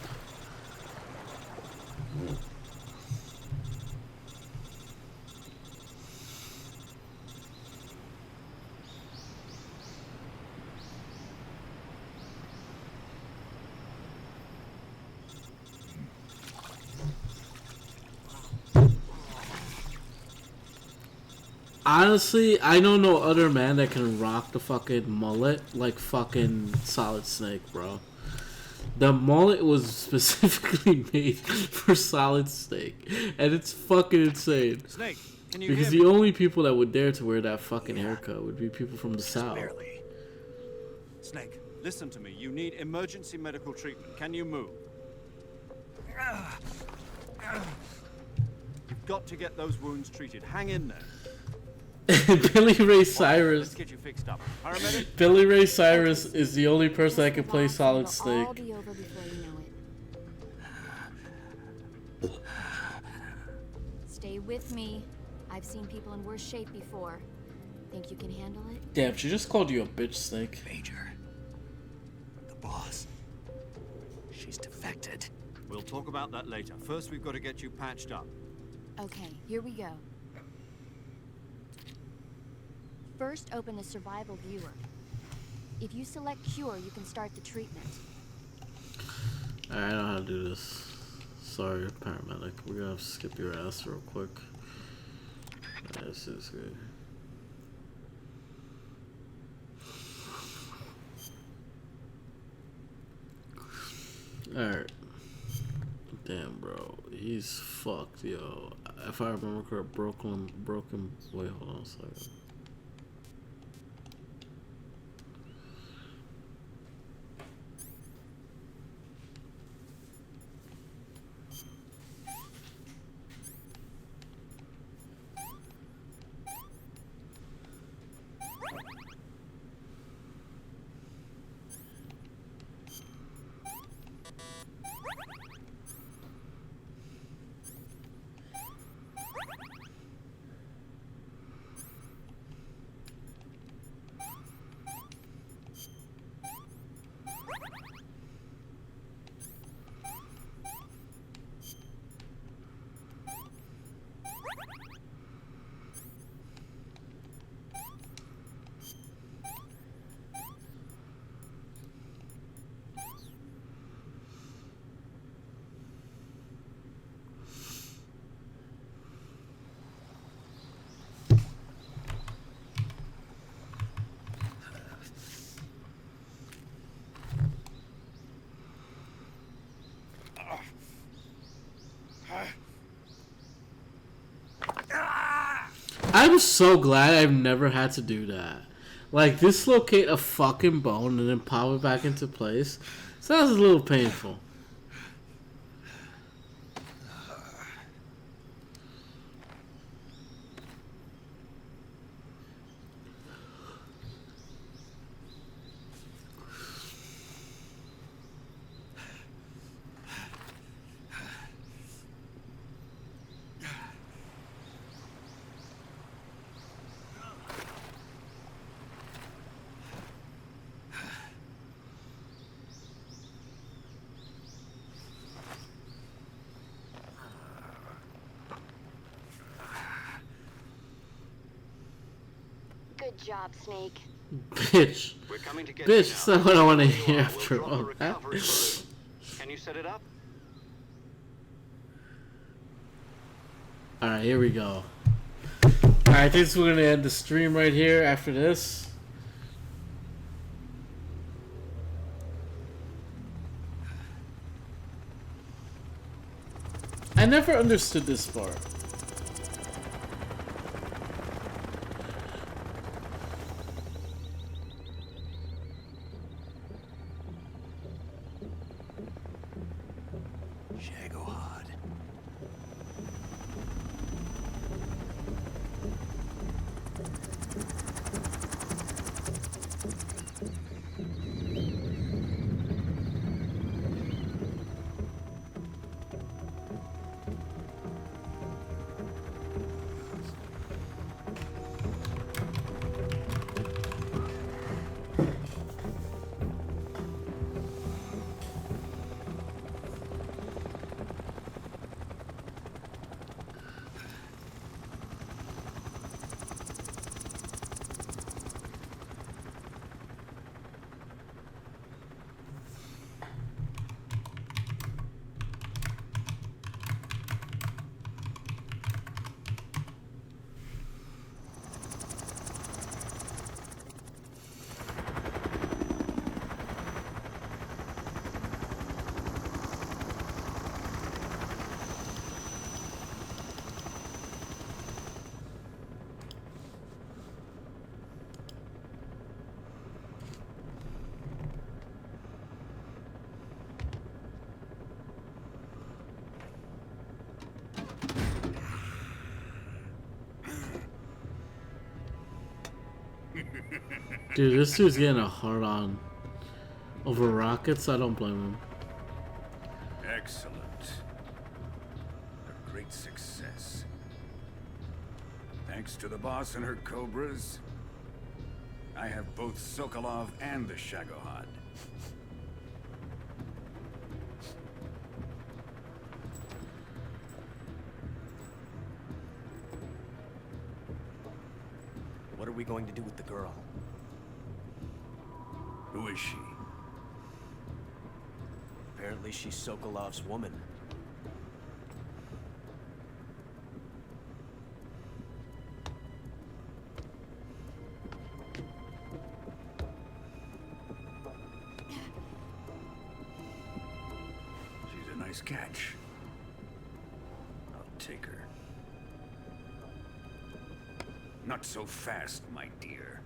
Honestly, I know no other man that can rock the fucking mullet like fucking Solid Snake, bro. The mullet was specifically made for Solid Snake, and it's fucking insane. Snake, can you Because hear the me? only people that would dare to wear that fucking haircut would be people from the South. Barely. Snake, listen to me. You need emergency medical treatment. Can you move? You've got to get those wounds treated. Hang in there. Billy Ray Let's Cyrus. get you fixed up. Paramedic? Billy Ray Cyrus is the only person that can play Solid It'll Snake. all be over before you know it. Stay with me. I've seen people in worse shape before. Think you can handle it? Damn, she just called you a bitch, Snake. Major. The boss. She's defected. We'll talk about that later. First, we've got to get you patched up. Okay, here we go. First, open the survival viewer. If you select cure, you can start the treatment. Alright, I know how to do this. Sorry, paramedic. We're gonna have to skip your ass real quick. Alright, this is good. Alright. Damn, bro. He's fucked, yo. If I remember correct, broken. Wait, hold on a second. I'm so glad I've never had to do that. Like, dislocate a fucking bone and then pop it back into place. Sounds a little painful. Good job, Snake. Bitch. We're coming to get Bitch, you that's now. not what I want to Where you hear are, after we'll all drop a that. recovery balloon. Can you set it up? Alright, here we go. Alright, I think we're going to end the stream right here after this. I never understood this part. Shagohod. Dude, this dude's getting a hard on over rockets. I don't blame him. Excellent. A great success. Thanks to the boss and her cobras, I have both Sokolov and the Shagohod. What are we going to do with the girl? Who is she? Apparently she's Sokolov's woman. She's a nice catch. I'll take her. Not so fast, my dear.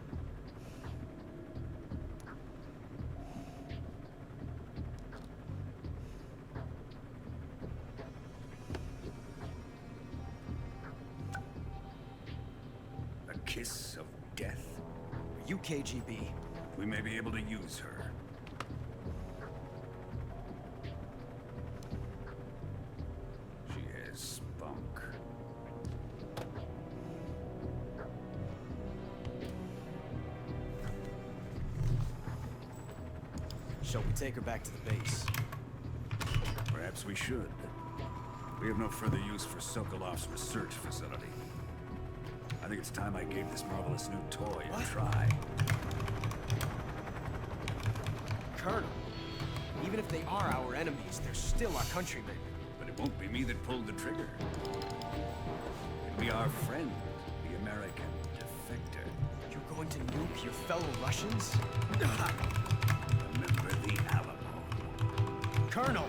A kiss of death? Are you KGB? We may be able to use her. She has spunk. Shall we take her back to the base? Perhaps we should. We have no further use for Sokolov's research facility. I think it's time I gave this marvelous new toy a try. Colonel, even if they are our enemies, they're still our countrymen. But it won't be me that pulled the trigger. It'll be our friend, the American defector. You're going to nuke your fellow Russians? Remember the Alamo. Colonel!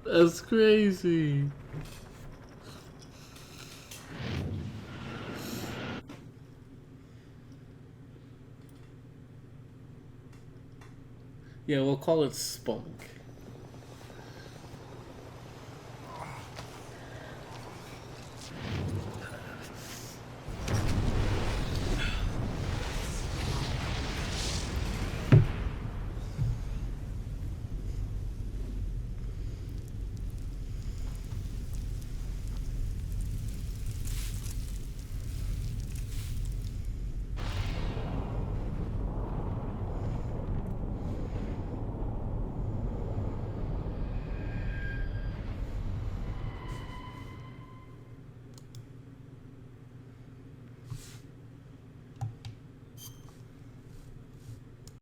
That's crazy. Yeah, we'll call it Spunk.